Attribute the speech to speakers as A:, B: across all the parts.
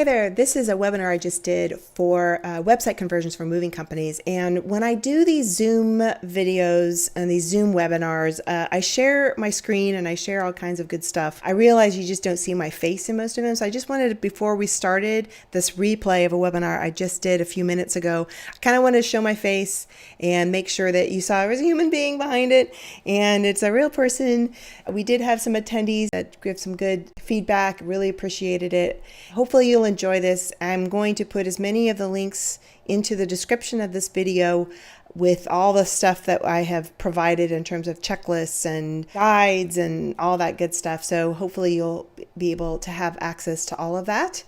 A: Hey there, this is a webinar I just did for website conversions for moving companies. And when I do these Zoom videos and these Zoom webinars, I share my screen and I share all kinds of good stuff. I realize you just don't see my face in most of them. So I just wanted, before we started this replay of a webinar I just did a few minutes ago, I kind of wanted to show my face and make sure that you saw I was a human being behind it. And it's a real person. We did have some attendees that give some good feedback, really appreciated it. Hopefully you'll enjoy this. I'm going to put as many of the links into the description of this video with all the stuff that I have provided in terms of checklists and guides and all that good stuff. So hopefully you'll be able to have access to all of that.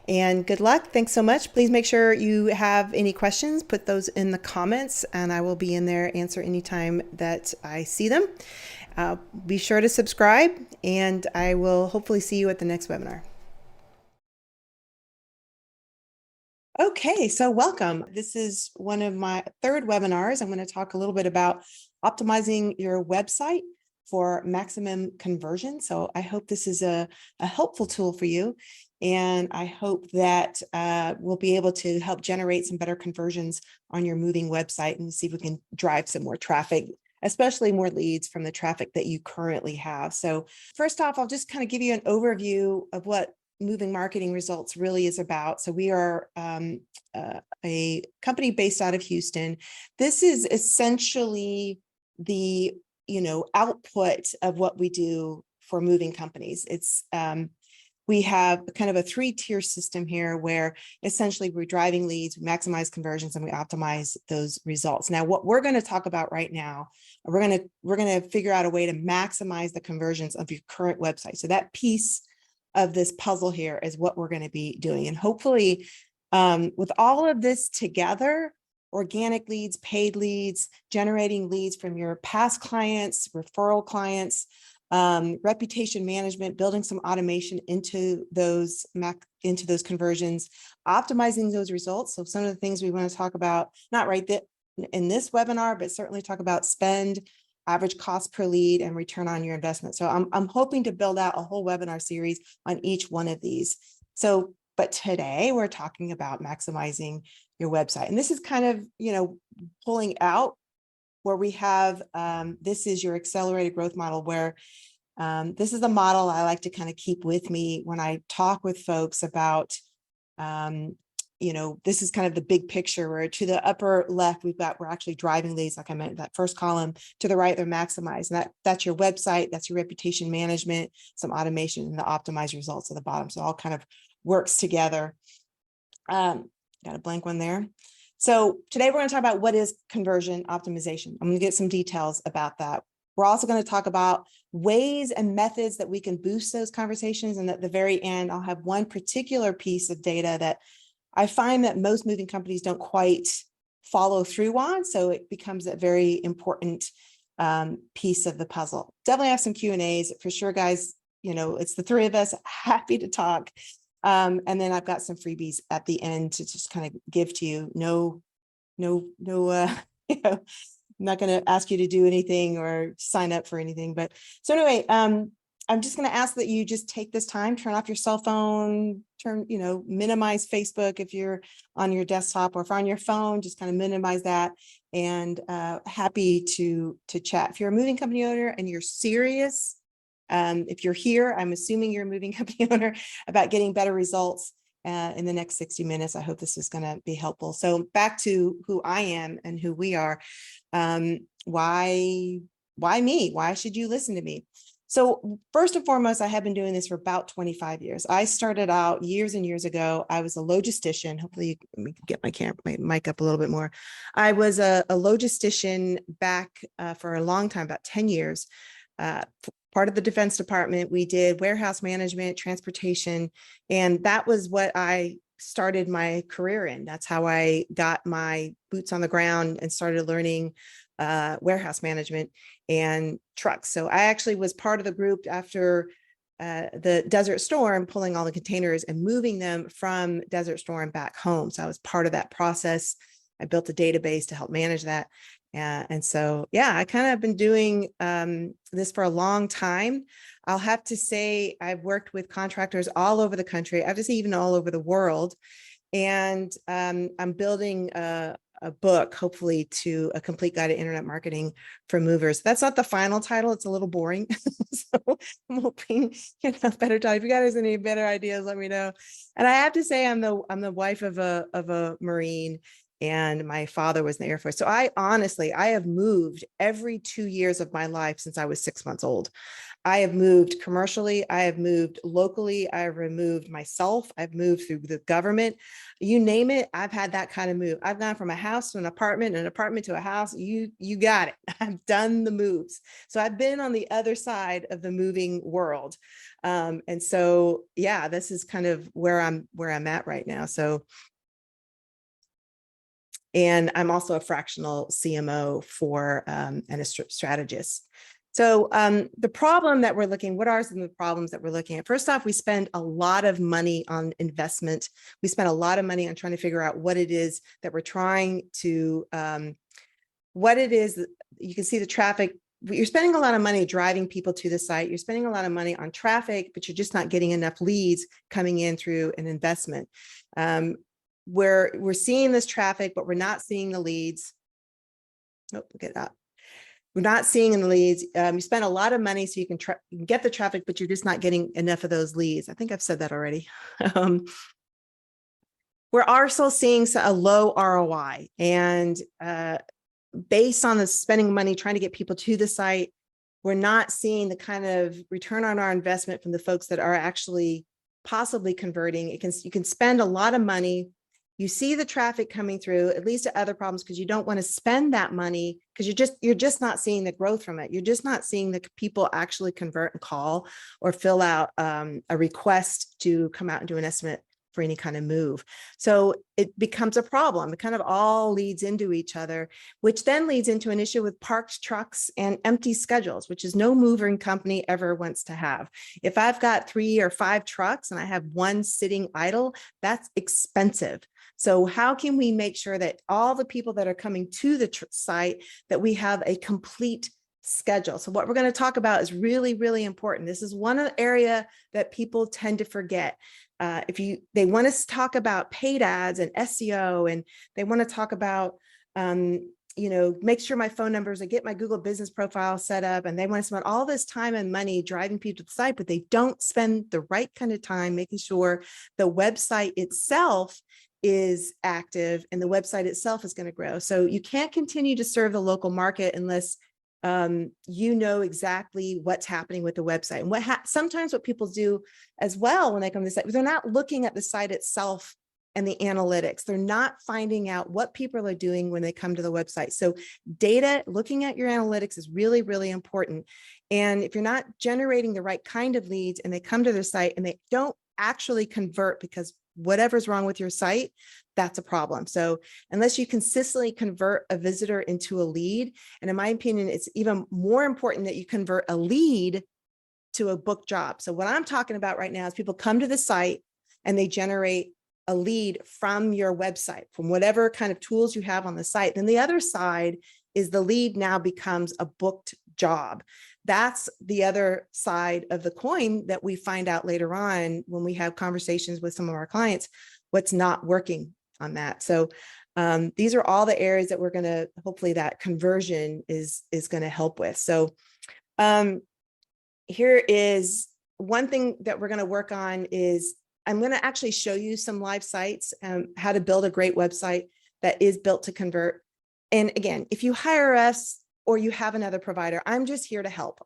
A: And good luck. Thanks so much. Please make sure you have any questions, put those in the comments, and I will be in there answer anytime that I see them. Be sure to subscribe, and I will hopefully see you at the next webinar. Okay, so welcome. This is one of my third webinars. I'm going to talk a little bit about optimizing your website for maximum conversion. So I hope this is a helpful tool for you. And I hope that we'll be able to help generate some better conversions on your moving website and see if we can drive some more traffic, especially more leads from the traffic that you currently have. So first off, I'll just kind of give you an overview of what Moving Marketing Results really is about. So we are a company based out of Houston. This is essentially the output of what we do for moving companies. It's we have kind of a three-tier system here where essentially we're driving leads, we maximize conversions, and we optimize those results. Now, what we're going to talk about right now, we're going to figure out a way to maximize the conversions of your current website. So that piece of this puzzle here is what we're going to be doing. And hopefully with all of this together, organic leads, paid leads, generating leads from your past clients, referral clients, reputation management, building some automation into those conversions, optimizing those results. So some of the things we want to talk about, not right in this webinar, but certainly talk about spend, average cost per lead, and return on your investment. So I'm hoping to build out a whole webinar series on each one of these. But today we're talking about maximizing your website. And this is kind of, pulling out where we have, this is your accelerated growth model, where this is the model I like to kind of keep with me when I talk with folks about, this is kind of the big picture, where to the upper left, we're actually driving leads, like I meant, that first column. To the right, they're maximized. And that's your website, that's your reputation management, some automation, and the optimized results at the bottom. So it all kind of works together. Got a blank one there. So today we're going to talk about what is conversion optimization. I'm going to get some details about that. We're also going to talk about ways and methods that we can boost those conversations. And at the very end, I'll have one particular piece of data that I find that most moving companies don't quite follow through on. So it becomes a very important piece of the puzzle. Definitely have some Q&As for sure, guys. It's the three of us, happy to talk. And then I've got some freebies at the end to just kind of give to you. No, I'm not going to ask you to do anything or sign up for anything. But so anyway, I'm just going to ask that you just take this time, turn off your cell phone, minimize Facebook if you're on your desktop, or if on your phone, just kind of minimize that, and happy to chat. If you're a moving company owner and you're serious, if you're here, I'm assuming you're a moving company owner, about getting better results in the next 60 minutes. I hope this is going to be helpful. So back to who I am and who we are. Why me? Why should you listen to me? So first and foremost, I have been doing this for about 25 years. I started out years and years ago. I was a logistician. Hopefully let me get my mic up a little bit more. I was a logistician back for a long time, about 10 years. Part of the Defense Department. We did warehouse management, transportation, and that was what I started my career in. That's how I got my boots on the ground and started learning warehouse management and trucks. So I actually was part of the group after the Desert Storm, pulling all the containers and moving them from Desert Storm back home. So I was part of that process. I built a database to help manage that. And so, yeah, I kind of been doing this for a long time. I'll have to say I've worked with contractors all over the country. I have to say even all over the world. And I'm building a book, hopefully, to a complete guide to internet marketing for movers. That's not the final title. It's a little boring. So I'm hoping, better title. If you guys have any better ideas, let me know. And I have to say, I'm the wife of a Marine, and my father was in the Air Force. So I have moved every 2 years of my life since I was 6 months old. I have moved commercially. I have moved locally. I've removed myself. I've moved through the government. You name it, I've had that kind of move. I've gone from a house to an apartment to a house. You got it. I've done the moves. So I've been on the other side of the moving world. And so, yeah, this is kind of where I'm at right now. So, and I'm also a fractional CMO for and a strategist. So the problem that we're looking, what are some of the problems that we're looking at? First off, we spend a lot of money on investment. We spend a lot of money on trying to figure out what it is that we're trying to, what it is. You can see the traffic. You're spending a lot of money driving people to the site. You're spending a lot of money on traffic, but you're just not getting enough leads coming in through an investment. We're seeing this traffic, but we're not seeing the leads. Oh, get that. We're not seeing in the leads. You spend a lot of money so you can get the traffic, but you're just not getting enough of those leads. I think I've said that already. We're also seeing a low ROI, and based on the spending money trying to get people to the site, we're not seeing the kind of return on our investment from the folks that are actually possibly converting. You can spend a lot of money. You see the traffic coming through, at least to other problems, because you don't want to spend that money because you're just not seeing the growth from it. You're just not seeing the people actually convert and call or fill out a request to come out and do an estimate for any kind of move. So it becomes a problem. It kind of all leads into each other, which then leads into an issue with parked trucks and empty schedules, which is no moving company ever wants to have. If I've got 3 or 5 trucks and I have one sitting idle, that's expensive. So how can we make sure that all the people that are coming to the site, that we have a complete schedule? So what we're going to talk about is really, really important. This is one area that people tend to forget. They want to talk about paid ads and SEO, and they want to talk about, make sure my phone numbers and get my Google business profile set up. And they want to spend all this time and money driving people to the site, but they don't spend the right kind of time making sure the website itself is active and the website itself is going to grow. So you can't continue to serve the local market unless you know exactly what's happening with the website. And sometimes what people do as well when they come to the site, they're not looking at the site itself and the analytics. They're not finding out what people are doing when they come to the website. So looking at your analytics is really, really important. And if you're not generating the right kind of leads and they come to their site and they don't actually convert because whatever's wrong with your site, that's a problem. So unless you consistently convert a visitor into a lead, and in my opinion, it's even more important that you convert a lead to a booked job. So what I'm talking about right now is people come to the site and they generate a lead from your website, from whatever kind of tools you have on the site. Then the other side is the lead now becomes a booked job. That's the other side of the coin that we find out later on when we have conversations with some of our clients, what's not working on that. So these are all the areas that we're going to, hopefully that conversion is going to help with. So here is one thing that we're going to work on is I'm going to actually show you some live sites, how to build a great website that is built to convert. And again, if you hire us or you have another provider, I'm just here to help.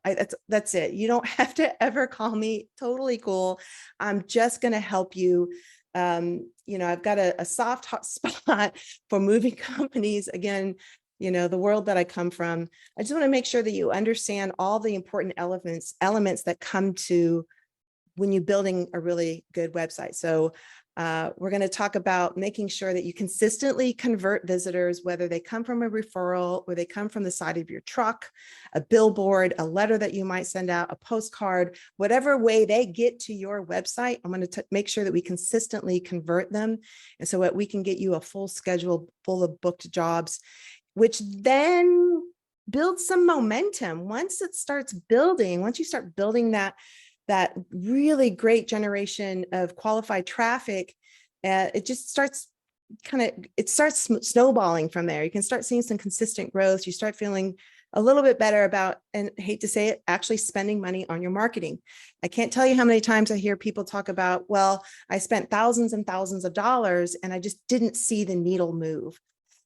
A: That's it. You don't have to ever call me. Totally cool. I'm just going to help you. I've got a soft hot spot for moving companies. Again, the world that I come from. I just want to make sure that you understand all the important elements that come to when you're building a really good website. So we're going to talk about making sure that you consistently convert visitors, whether they come from a referral or they come from the side of your truck, a billboard, a letter that you might send out, a postcard, whatever way they get to your website. I'm going to make sure that we consistently convert them. And so that we can get you a full schedule full of booked jobs, which then build some momentum. Once it starts building, once you start building that really great generation of qualified traffic, it just starts it starts snowballing from there. You can start seeing some consistent growth. You start feeling a little bit better about, and I hate to say it, actually spending money on your marketing. I can't tell you how many times I hear people talk about, well, I spent thousands and thousands of dollars and I just didn't see the needle move.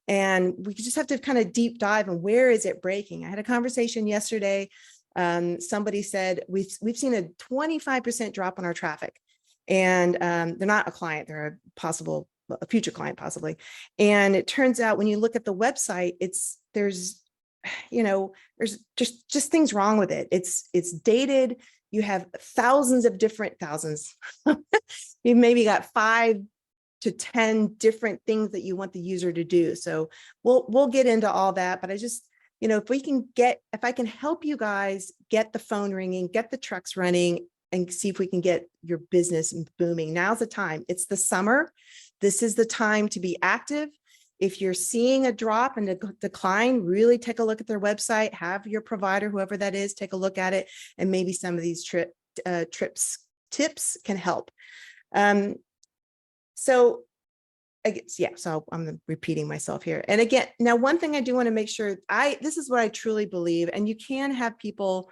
A: And we just have to kind of deep dive on where is it breaking. I had a conversation yesterday. Somebody said, we've seen a 25% drop on our traffic. And they're not a client, they're a future client possibly. And it turns out when you look at the website, there's just things wrong with it. It's dated. You have thousands. You've maybe got 5 to 10 different things that you want the user to do. So we'll get into all that, but I just, if I can help you guys get the phone ringing, get the trucks running, and see if we can get your business booming. Now's the time. It's the summer. This is the time to be active. If you're seeing a drop and a decline, really take a look at their website, have your provider, whoever that is, take a look at it, and maybe some of these tips can help. So I guess, yeah, so I'm repeating myself here. And again, now one thing I do want to make sure, this is what I truly believe, and you can have people,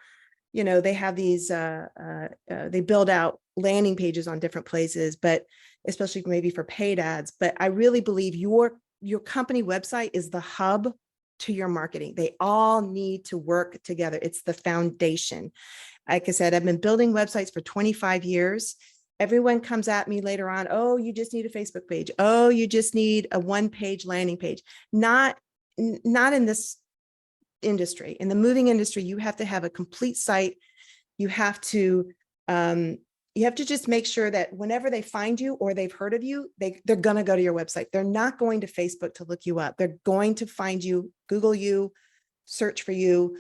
A: they have these, they build out landing pages on different places, but especially maybe for paid ads. But I really believe your company website is the hub to your marketing. They all need to work together. It's the foundation. Like I said, I've been building websites for 25 years. Everyone comes at me later on, oh, you just need a Facebook page. Oh, you just need a one-page landing page. Not in this industry. In the moving industry, you have to have a complete site. You have to just make sure that whenever they find you or they've heard of you, they're going to go to your website. They're not going to Facebook to look you up. They're going to find you, Google you, search for you.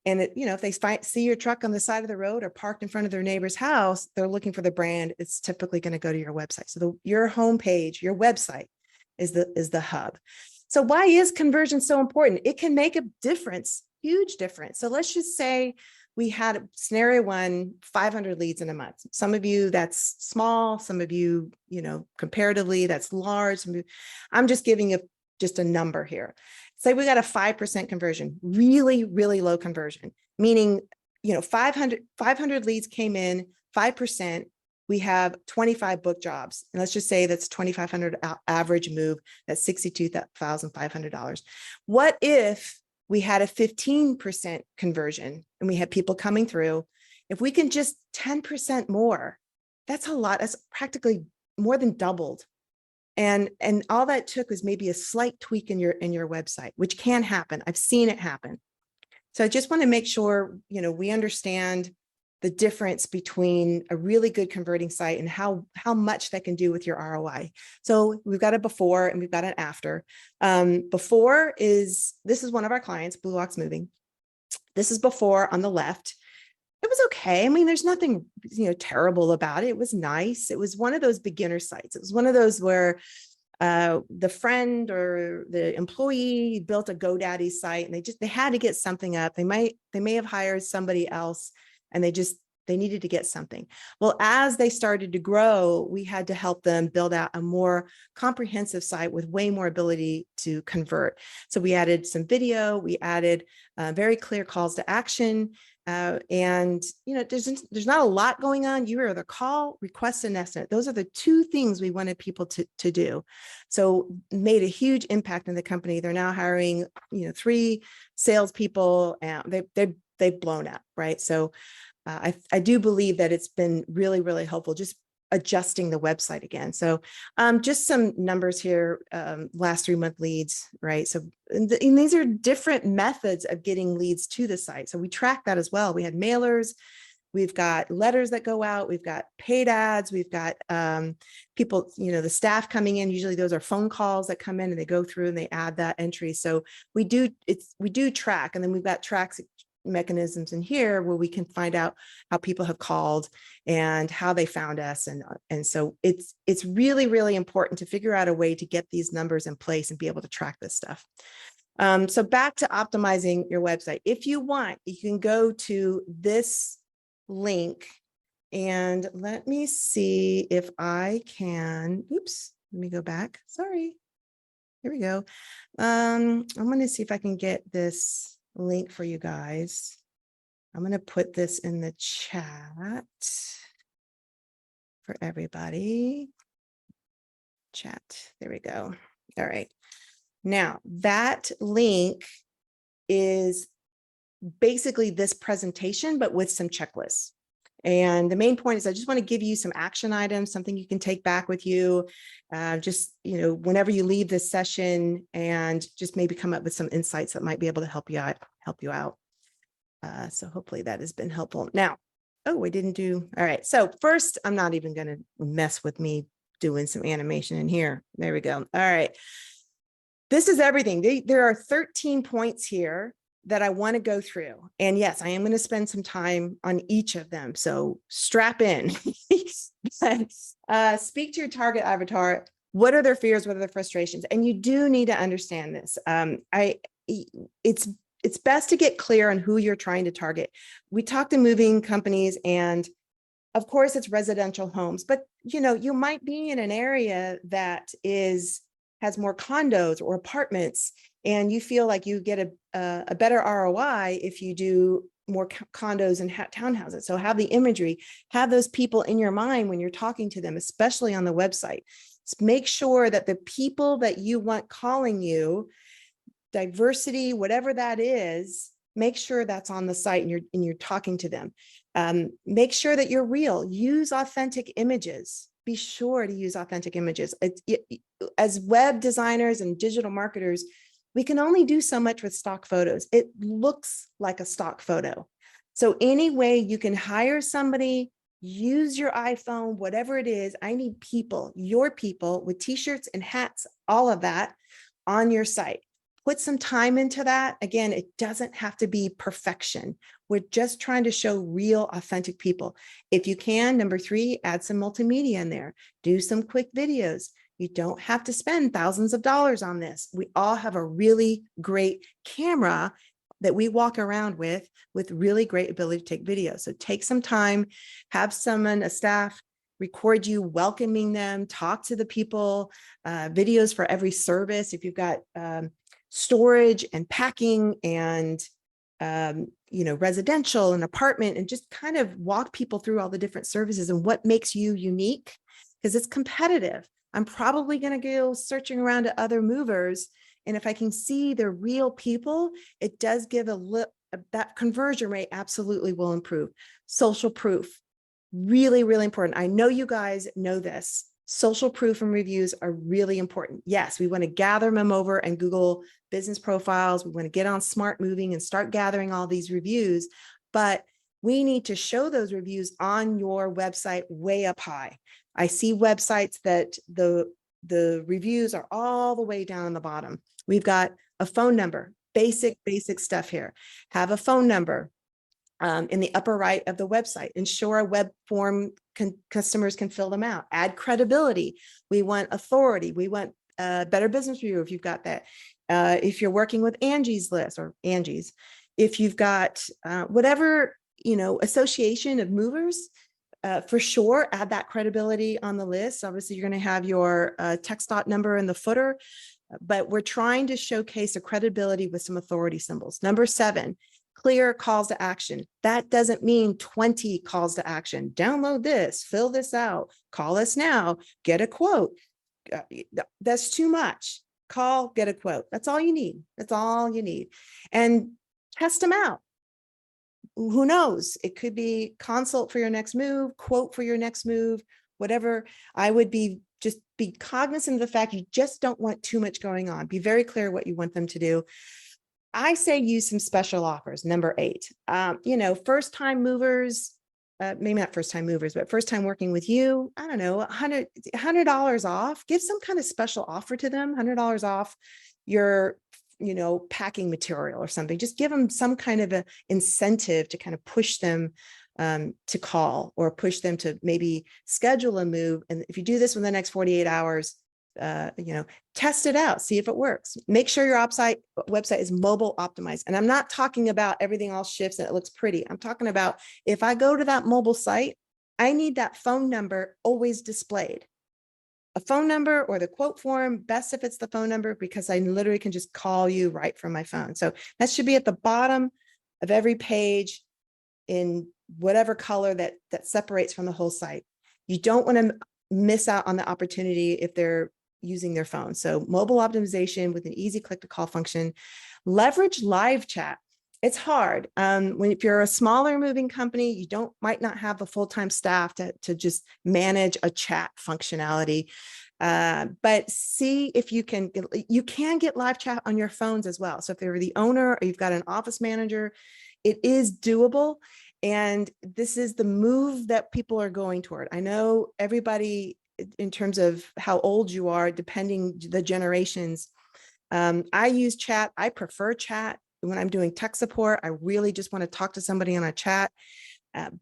A: And if they see your truck on the side of the road or parked in front of their neighbor's house, they're looking for the brand. It's typically going to go to your website. So your homepage, your website is the hub. So why is conversion so important? It can make a difference, huge difference. So let's just say we had scenario 1, 500 leads in a month. Some of you that's small, some of you, comparatively that's large. I'm just giving just a number here. Say we got a 5% conversion, really, really low conversion, meaning, 500 leads came in, 5%, we have 25 book jobs. And let's just say that's 2,500 average move, that's $62,500. What if we had a 15% conversion and we had people coming through? If we can just 10% more, that's a lot. That's practically more than doubled. And all that took was maybe a slight tweak in your website, which can happen. I've seen it happen. So I just want to make sure, we understand the difference between a really good converting site and how much that can do with your ROI. So we've got a before and we've got an after. Before this is one of our clients, Blue Ox Moving. This is before on the left. It was okay. I mean, there's nothing, terrible about it. It was nice. It was one of those beginner sites. It was one of those where the friend or the employee built a GoDaddy site and they had to get something up. They may have hired somebody else and they needed to get something. Well, as they started to grow, we had to help them build out a more comprehensive site with way more ability to convert. So we added some video, we added very clear calls to action. And there's not a lot going on. You either call, request an estimate. Those are the 2 things we wanted people to do. So made a huge impact in the company. They're now hiring 3 salespeople, and they've blown up, right? So I do believe that it's been really, really helpful just adjusting the website again. So just some numbers here, last 3-month leads, right? So and these are different methods of getting leads to the site. So we track that as well. We had mailers, we've got letters that go out, we've got paid ads, we've got people, the staff coming in. Usually those are phone calls that come in and they go through and they add that entry. So we do track, and then we've got tracks mechanisms in here where we can find out how people have called and how they found us. And so it's really, really important to figure out a way to get these numbers in place and be able to track this stuff. So back to optimizing your website. If you want, you can go to this link and let me see if I can, oops, let me go back. Sorry. Here we go. I'm going to see if I can get this link for you guys. I'm going to put this in the chat for everybody. Chat. There we go. All right. Now that link is basically this presentation, but with some checklists. And the main point is I just want to give you some action items, something you can take back with you, just, whenever you leave this session, and just maybe come up with some insights that might be able to help you out. So hopefully that has been helpful. Now, we didn't do, all right. So first, I'm not even going to mess with me doing some animation in here. There we go. All right. This is everything. There are 13 points here that I want to go through. And yes, I am going to spend some time on each of them. So strap in. Speak to your target avatar. What are their fears? What are their frustrations? And you do need to understand this. It's best to get clear on who you're trying to target. We talked to moving companies, and of course it's residential homes, but you might be in an area that has more condos or apartments, and you feel like you get a better ROI if you do more condos and townhouses. So have the imagery, have those people in your mind when you're talking to them, especially on the website. Make sure that the people that you want calling you, diversity, whatever that is, make sure that's on the site and you're talking to them. Make sure that you're real. Use authentic images. Be sure to use authentic images. As web designers and digital marketers, we can only do so much with stock photos. It looks like a stock photo. So any way you can hire somebody, use your iPhone, whatever it is. I need people, your people, with t-shirts and hats, all of that on your site. Put some time into that. Again, it doesn't have to be perfection. We're just trying to show real, authentic people. If you can, number 3, add some multimedia in there. Do some quick videos. You don't have to spend thousands of dollars on this. We all have a really great camera that we walk around with really great ability to take videos. So take some time, have someone, a staff, record you welcoming them, talk to the people, videos for every service. If you've got storage and packing and residential and apartment, and just kind of walk people through all the different services and what makes you unique, because it's competitive. I'm probably going to go searching around to other movers, and if I can see the real people, it does give that conversion rate absolutely will improve. Social proof, really, really important. I know you guys know this. Social proof and reviews are really important. Yes, we want to gather them over and Google business profiles. We want to get on Smart Moving and start gathering all these reviews, but we need to show those reviews on your website way up high. I see websites that the reviews are all the way down on the bottom. We've got a phone number, basic stuff here. Have a phone number in the upper right of the website. Ensure a web form customers can fill them out. Add credibility. We want authority. We want Better Business Review if you've got that. If you're working with Angie's List or Angie's, if you've got whatever, association of movers, for sure, add that credibility on the list. Obviously, you're going to have your text dot number in the footer, but we're trying to showcase a credibility with some authority symbols. Number 7, clear calls to action. That doesn't mean 20 calls to action. Download this, fill this out, call us now, get a quote. That's too much. Call, get a quote. That's all you need. That's all you need. And test them out. Who knows? It could be consult for your next move, quote for your next move, whatever. I would just be cognizant of the fact you just don't want too much going on. Be very clear what you want them to do. I say use some special offers. Number 8, first time movers, maybe not first time movers, but first time working with you, I don't know, $100 off. Give some kind of special offer to them, $100 off your packing material or something. Just give them some kind of an incentive to kind of push them to call, or push them to maybe schedule a move. And if you do this within the next 48 hours, test it out, see if it works. Make sure your website is mobile optimized. And I'm not talking about everything all shifts and it looks pretty. I'm talking about if I go to that mobile site, I need that phone number always displayed. A phone number or the quote form, best if it's the phone number, because I literally can just call you right from my phone. So that should be at the bottom of every page in whatever color that separates from the whole site. You don't want to miss out on the opportunity if they're using their phone. So mobile optimization with an easy click to call function. Leverage live chat. It's hard. If you're a smaller moving company, you might not have the full-time staff to just manage a chat functionality. But see if you can get live chat on your phones as well. So if you're the owner or you've got an office manager, it is doable. And this is the move that people are going toward. I know everybody, in terms of how old you are, depending the generations, I use chat. I prefer chat. When I'm doing tech support, I really just want to talk to somebody on a chat.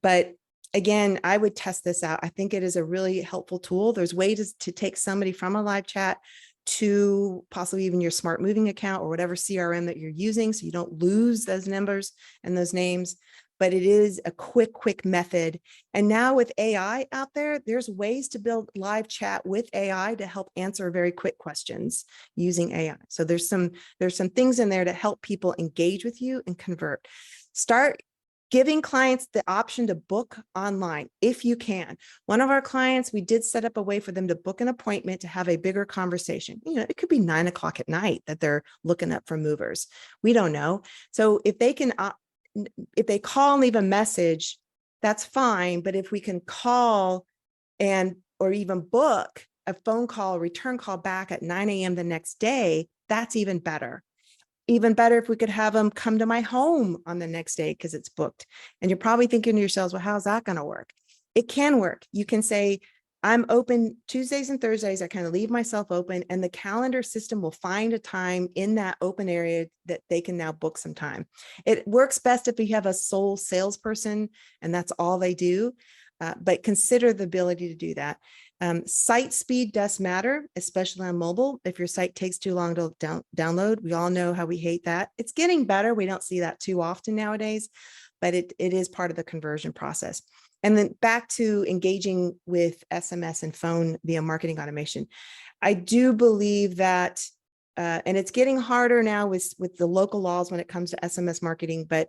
A: But again, I would test this out. I think it is a really helpful tool. There's ways to take somebody from a live chat to possibly even your Smart Moving account or whatever CRM that you're using, so you don't lose those numbers and those names. But it is a quick method. And now with AI out there, there's ways to build live chat with AI to help answer very quick questions using AI. So there's some things in there to help people engage with you and convert. Start giving clients the option to book online if you can. One of our clients, we did set up a way for them to book an appointment to have a bigger conversation. It could be 9 o'clock at night that they're looking up for movers. We don't know. So if they call and leave a message, that's fine. But if we can call or even book a phone call, return call back at 9 a.m. the next day, that's even better. Even better if we could have them come to my home on the next day because it's booked. And you're probably thinking to yourselves, well, how's that going to work? It can work. You can say, I'm open Tuesdays and Thursdays. I kind of leave myself open, and the calendar system will find a time in that open area that they can now book some time. It works best if you have a sole salesperson and that's all they do, but consider the ability to do that. Site speed does matter, especially on mobile. If your site takes too long to download, we all know how we hate that. It's getting better. We don't see that too often nowadays, but it is part of the conversion process. And then back to engaging with SMS and phone via marketing automation. I do believe that, and it's getting harder now with the local laws when it comes to SMS marketing, but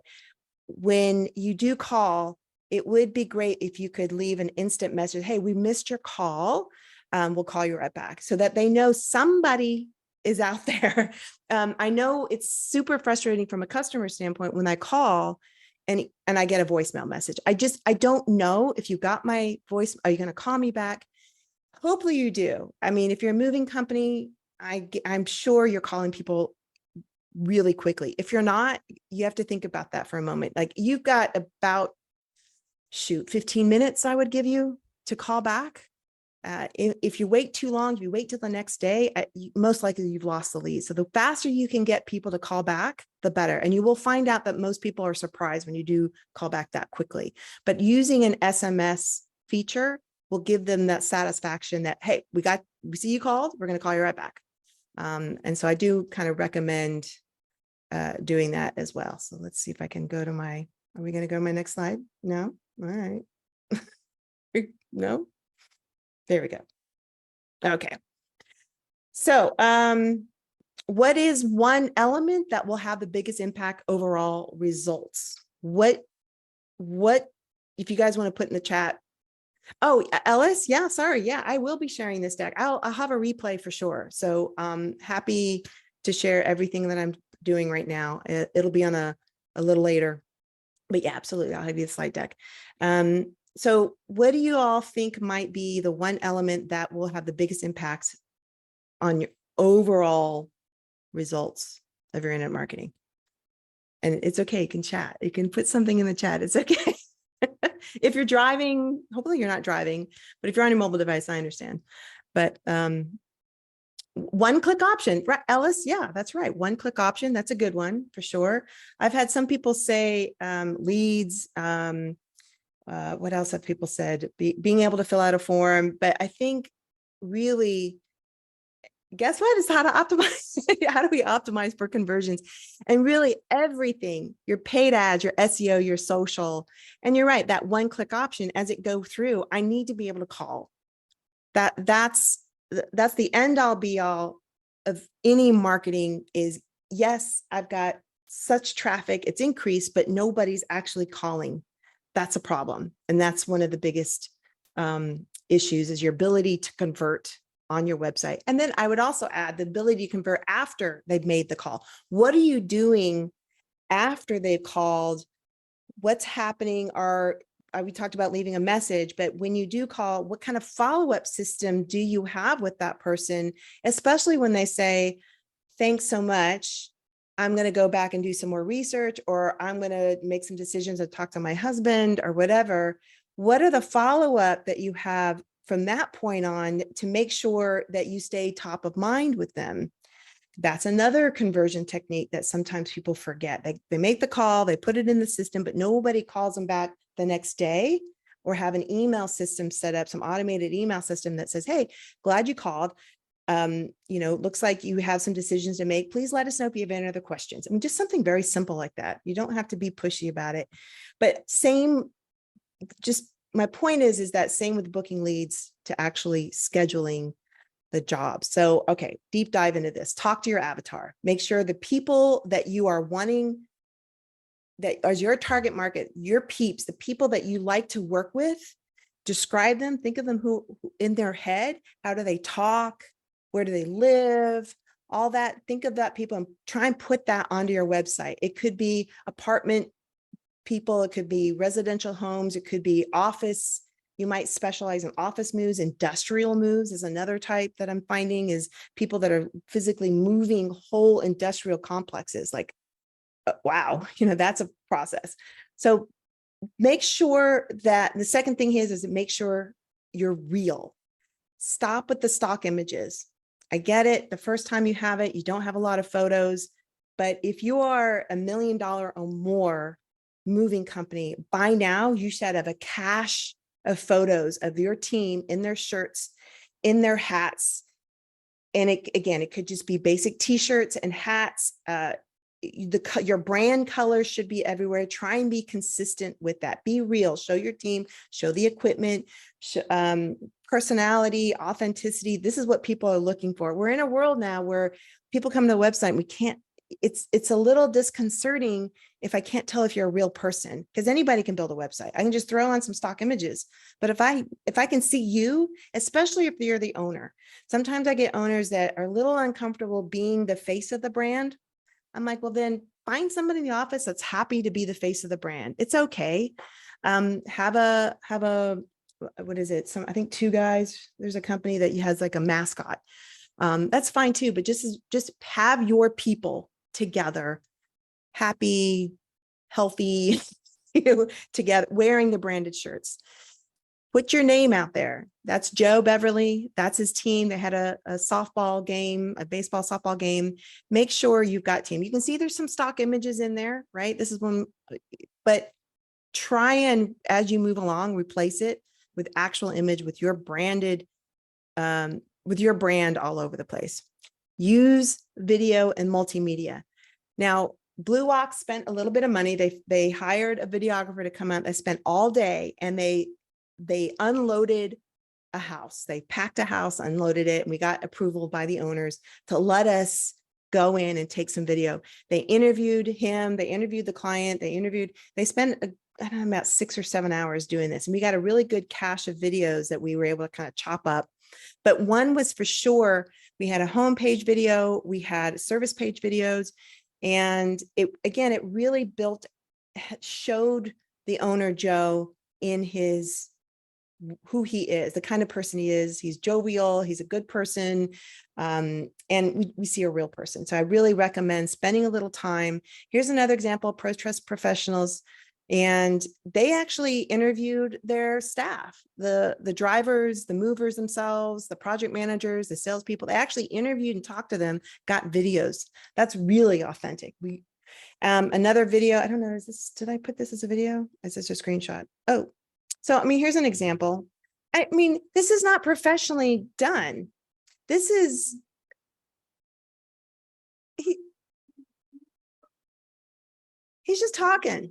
A: when you do call, it would be great if you could leave an instant message. Hey, we missed your call. We'll call you right back, so that they know somebody is out there. I know it's super frustrating from a customer standpoint when I call and I get a voicemail message. I don't know if you got my voice. Are you going to call me back? Hopefully you do. I mean, if you're a moving company, I'm sure you're calling people really quickly. If you're not, you have to think about that for a moment. Like, you've got about 15 minutes I would give you to call back. If you wait too long, if you wait till the next day, most likely you've lost the lead. So the faster you can get people to call back, the better. And you will find out that most people are surprised when you do call back that quickly. But using an SMS feature will give them that satisfaction that, hey, we see you called, we're going to call you right back. And so I do kind of recommend doing that as well. So let's see if I can go to are we going to go to my next slide? No? All right. No? There we go. Okay. So what is one element that will have the biggest impact overall results? What if you guys want to put in the chat? Oh, Ellis, yeah, sorry. Yeah, I will be sharing this deck. I'll have a replay for sure. So happy to share everything that I'm doing right now. It'll be on a little later. But yeah, absolutely. I'll have you the slide deck. So what do you all think might be the one element that will have the biggest impact on your overall results of your internet marketing? And it's okay. You can chat. You can put something in the chat. It's okay. If you're driving, hopefully you're not driving, but if you're on your mobile device, I understand. But one-click option, right, Ellis? Yeah, that's right. One-click option. That's a good one for sure. I've had some people say leads. What else have people said? Being able to fill out a form. But I think really guess what? It's how to optimize. How do we optimize for conversions? And really everything, your paid ads, your SEO, your social. And you're right, that one-click option as it go through, I need to be able to call. That's the end all be all of any marketing is, yes, I've got such traffic, it's increased, but nobody's actually calling. That's a problem. And that's one of the biggest issues is your ability to convert on your website. And then I would also add the ability to convert after they've made the call. What are you doing after they've called? What's happening? We talked about leaving a message, but when you do call, what kind of follow-up system do you have with that person? Especially when they say, thanks so much, I'm going to go back and do some more research, or I'm going to make some decisions and talk to my husband or whatever. What are the follow-up that you have from that point on to make sure that you stay top of mind with them? That's another conversion technique that sometimes people forget. They make the call, they put it in the system, but nobody calls them back the next day, or have an email system set up, some automated email system that says, hey, glad you called. Looks like you have some decisions to make. Please let us know if you have any other questions. I mean, just something very simple like that. You don't have to be pushy about it, but my point is that same with booking leads to actually scheduling the job. So, okay, deep dive into this. Talk to your avatar. Make sure the people that you are wanting, that as your target market, your peeps, the people that you like to work with, describe them, think of them who in their head, how do they talk? Where do they live? All that, think of that people and try and put that onto your website. It could be apartment people, it could be residential homes, it could be office. You might specialize in office moves. Industrial moves is another type that I'm finding, is people that are physically moving whole industrial complexes. Like, wow, that's a process. So make sure that the second thing is make sure you're real. Stop with the stock images. I get it. The first time you have it, you don't have a lot of photos, but if you are $1 million or more moving company, by now you should have a cache of photos of your team in their shirts, in their hats. And it could just be basic t-shirts and hats. Your brand colors should be everywhere. Try and be consistent with that. Be real, show your team, show the equipment, personality, authenticity. This is what people are looking for. We're in a world now where people come to the website and we can't, it's a little disconcerting if I can't tell if you're a real person, because anybody can build a website. I can just throw on some stock images. But if I can see you, especially if you're the owner, sometimes I get owners that are a little uncomfortable being the face of the brand. I'm like, well, then find somebody in the office that's happy to be the face of the brand. It's okay. Have a, what is it? I think Two Guys, there's a company that has like a mascot. That's fine too, but just have your people together, happy, healthy, together, wearing the branded shirts. Put your name out there. That's Joe Beverly. That's his team. They had a softball game, a baseball softball game. Make sure you've got team. You can see there's some stock images in there, right? This is one, but try and, as you move along, replace it with actual image with your branded, with your brand all over the place. Use video and multimedia. Now, Blue Ox spent a little bit of money. They hired a videographer to come out. They spent all day and they unloaded a house. They packed a house, unloaded it, and we got approval by the owners to let us go in and take some video. They interviewed him, they interviewed the client, they spent I don't know, about 6 or 7 hours doing this. And we got a really good cache of videos that we were able to kind of chop up. But one was for sure, we had a homepage video, we had service page videos, and it really showed the owner, Joe, in who he is, the kind of person he is. He's jovial, he's a good person, and we see a real person. So I really recommend spending a little time. Here's another example, ProTrust Professionals, and they actually interviewed their staff, the drivers, the movers themselves, the project managers, the salespeople. They actually interviewed and talked to them, got videos. That's really authentic. Another video, I don't know, did I put this as a video? Is this a screenshot? Oh, so, I mean, here's an example. I mean, this is not professionally done. This is He's just talking.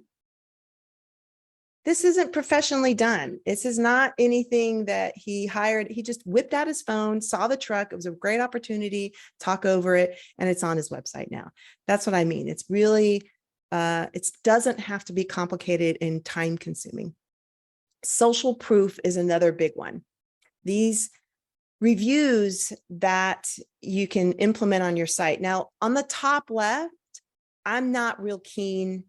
A: This isn't professionally done. This is not anything that he hired. He just whipped out his phone, saw the truck. It was a great opportunity, talk over it, and it's on his website now. That's what I mean. It's really, it doesn't have to be complicated and time consuming. Social proof is another big one. These reviews that you can implement on your site. Now, on the top left, I'm not real keen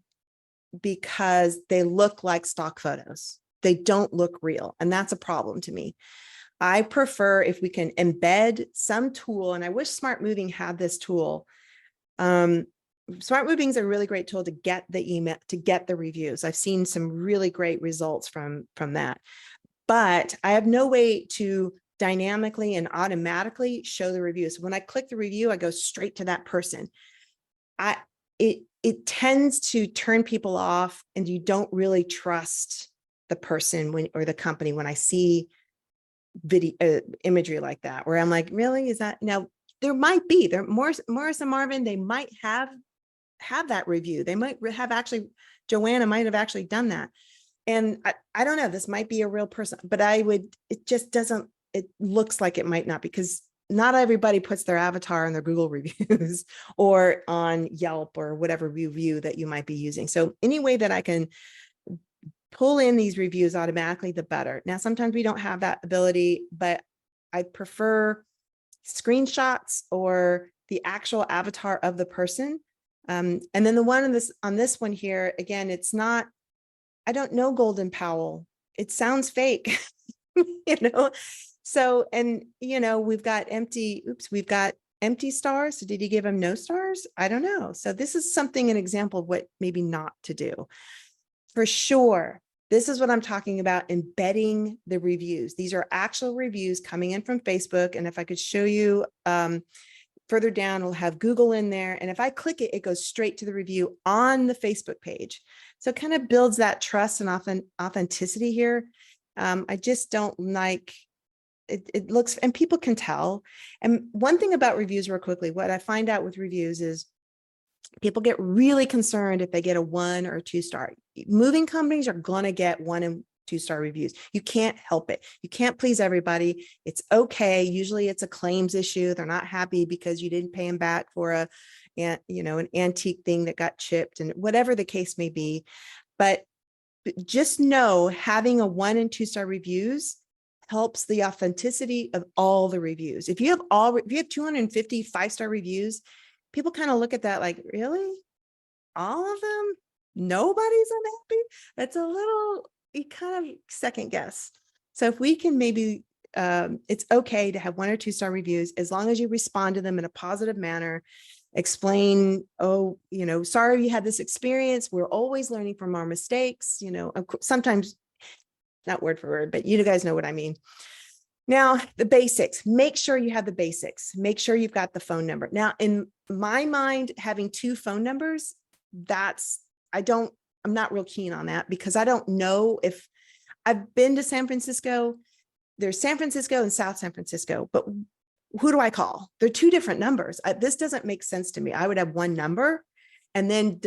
A: because they look like stock photos. They don't look real. And that's a problem to me. I prefer if we can embed some tool, and I wish Smart Moving had this tool. Smart Moving is a really great tool to get the email, to get the reviews. I've seen some really great results from that. But I have no way to dynamically and automatically show the reviews. So when I click the review, I go straight to that person. It tends to turn people off, and you don't really trust the person or the company when I see video imagery like that, where I'm like, really, is that? Now there might be Morris and Marvin, they might have that review. They might have actually, Joanna might have actually done that. And I don't know, this might be a real person, but it just doesn't, it looks like it might not, because not everybody puts their avatar in their Google reviews or on Yelp or whatever review that you might be using. So any way that I can pull in these reviews automatically, the better. Now, sometimes we don't have that ability, but I prefer screenshots or the actual avatar of the person. And then the one on this one here, again, it's not, I don't know Golden Powell. It sounds fake, So, and, we've got empty stars. So did he give him no stars? I don't know. So this is an example of what maybe not to do. For sure, this is what I'm talking about, embedding the reviews. These are actual reviews coming in from Facebook. And if I could show you further down, we'll have Google in there. And if I click it, it goes straight to the review on the Facebook page. So it kind of builds that trust and authenticity here. I just don't like it looks, and people can tell. And one thing about reviews real quickly, what I find out with reviews is people get really concerned if they get a 1 or a 2 star. Moving companies are going to get 1 and 2 star reviews. You can't help it. You can't please everybody. It's okay. Usually it's a claims issue. They're not happy because you didn't pay them back for an antique thing that got chipped, and whatever the case may be. But just know, having a 1 and 2 star reviews helps the authenticity of all the reviews. If you have 250 5-star reviews, people kind of look at that like, really? All of them? Nobody's unhappy? That's a little, you kind of second guess. So if we can maybe, it's okay to have 1 or 2 star reviews, as long as you respond to them in a positive manner, explain, sorry you had this experience. We're always learning from our mistakes. Sometimes not word for word, but you guys know what I mean. Now, the basics, make sure you have the basics. Make sure you've got the phone number. Now, in my mind, having 2 phone numbers, I'm not real keen on that, because I don't know if I've been to San Francisco. There's San Francisco and South San Francisco, but who do I call? They're 2 different numbers. This doesn't make sense to me. I would have 1 number and then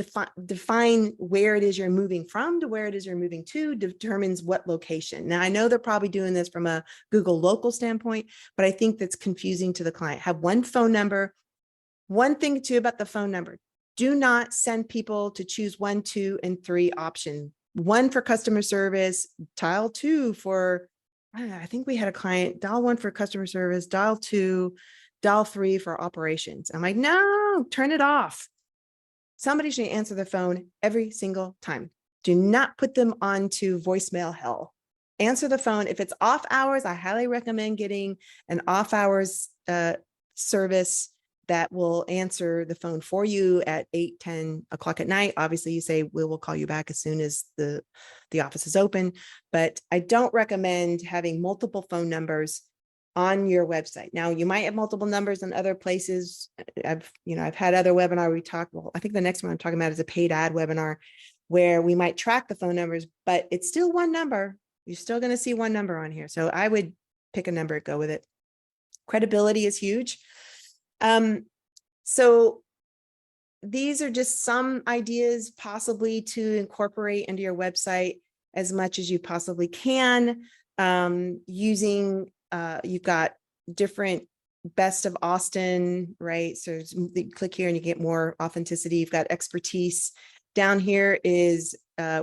A: define where it is you're moving from to where it is you're moving to, determines what location. Now, I know they're probably doing this from a Google local standpoint, but I think that's confusing to the client. Have 1 phone number. One thing too about the phone number, do not send people to choose 1, 2, and 3 option. 1 for customer service, dial 2 for, I think we had a client, dial 1 for customer service, dial 2, dial 3 for operations. I'm like, no, turn it off. Somebody should answer the phone every single time. Do not put them onto voicemail hell. Answer the phone. If it's off hours, I highly recommend getting an off hours service that will answer the phone for you at 8, 10 o'clock at night. Obviously, you say, we will call you back as soon as the office is open. But I don't recommend having multiple phone numbers on your website. Now, you might have multiple numbers in other places. I've had other webinar we talked, I think the next one I'm talking about is a paid ad webinar where we might track the phone numbers, but it's still 1 number. You're still going to see 1 number on here. So I would pick a number, go with it. Credibility is huge. So these are just some ideas possibly to incorporate into your website as much as you possibly can. Using, you've got different best of Austin, right? So you click here and you get more authenticity. You've got expertise. Down here is,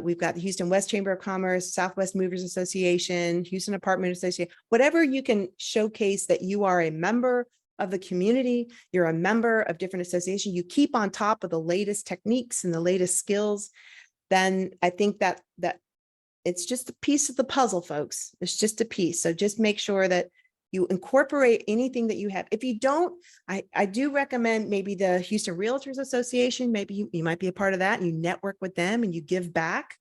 A: we've got the Houston West Chamber of Commerce, Southwest Movers Association, Houston Apartment Association, whatever you can showcase that you are a member of the community, you're a member of different associations, you keep on top of the latest techniques and the latest skills, then I think that it's just a piece of the puzzle, folks. It's just a piece. So just make sure that you incorporate anything that you have. If you don't, I do recommend maybe the Houston Realtors Association. Maybe you might be a part of that and you network with them and you give back.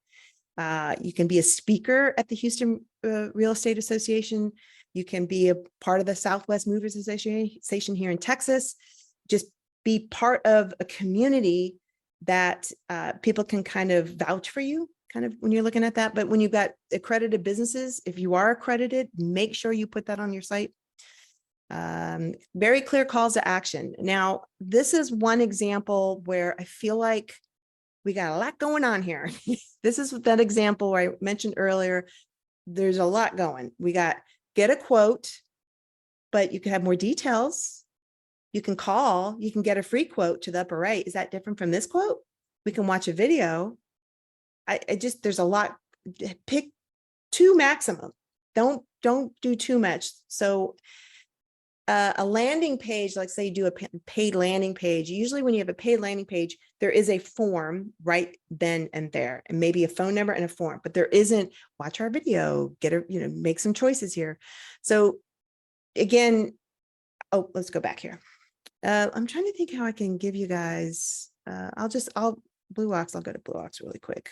A: You can be a speaker at the Houston Real Estate Association. You can be a part of the Southwest Movers Association here in Texas. Just be part of a community that people can kind of vouch for you, kind of when you're looking at that. But when you've got accredited businesses, if you are accredited, make sure you put that on your site. Very clear calls to action. Now, this is one example where I feel like we got a lot going on here. This is that example where I mentioned earlier, there's a lot going. We got get a quote, but you can have more details. You can call, you can get a free quote to the upper right. Is that different from this quote? We can watch a video. I just, there's a lot. Pick two maximum. Don't do too much. So a landing page, like say you do a paid landing page, usually when you have a paid landing page, there is a form right then and there, and maybe a phone number and a form, but there isn't watch our video, get a, make some choices here. So again, oh, let's go back here. I'm trying to think how I can give you guys, Blue Ox, I'll go to Blue Ox really quick.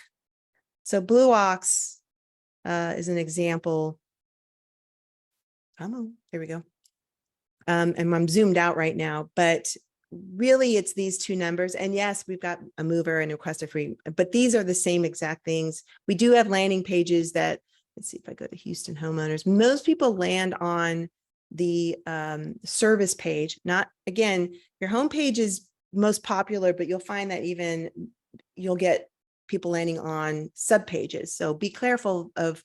A: So Blue Ox is an example. Here we go. And I'm zoomed out right now, but really it's these two numbers. And yes, we've got a mover and request a free, but these are the same exact things. We do have landing pages that, let's see if I go to Houston homeowners. Most people land on the service page. Not, again, your homepage is most popular, but you'll find that even you'll get people landing on sub pages. So be careful of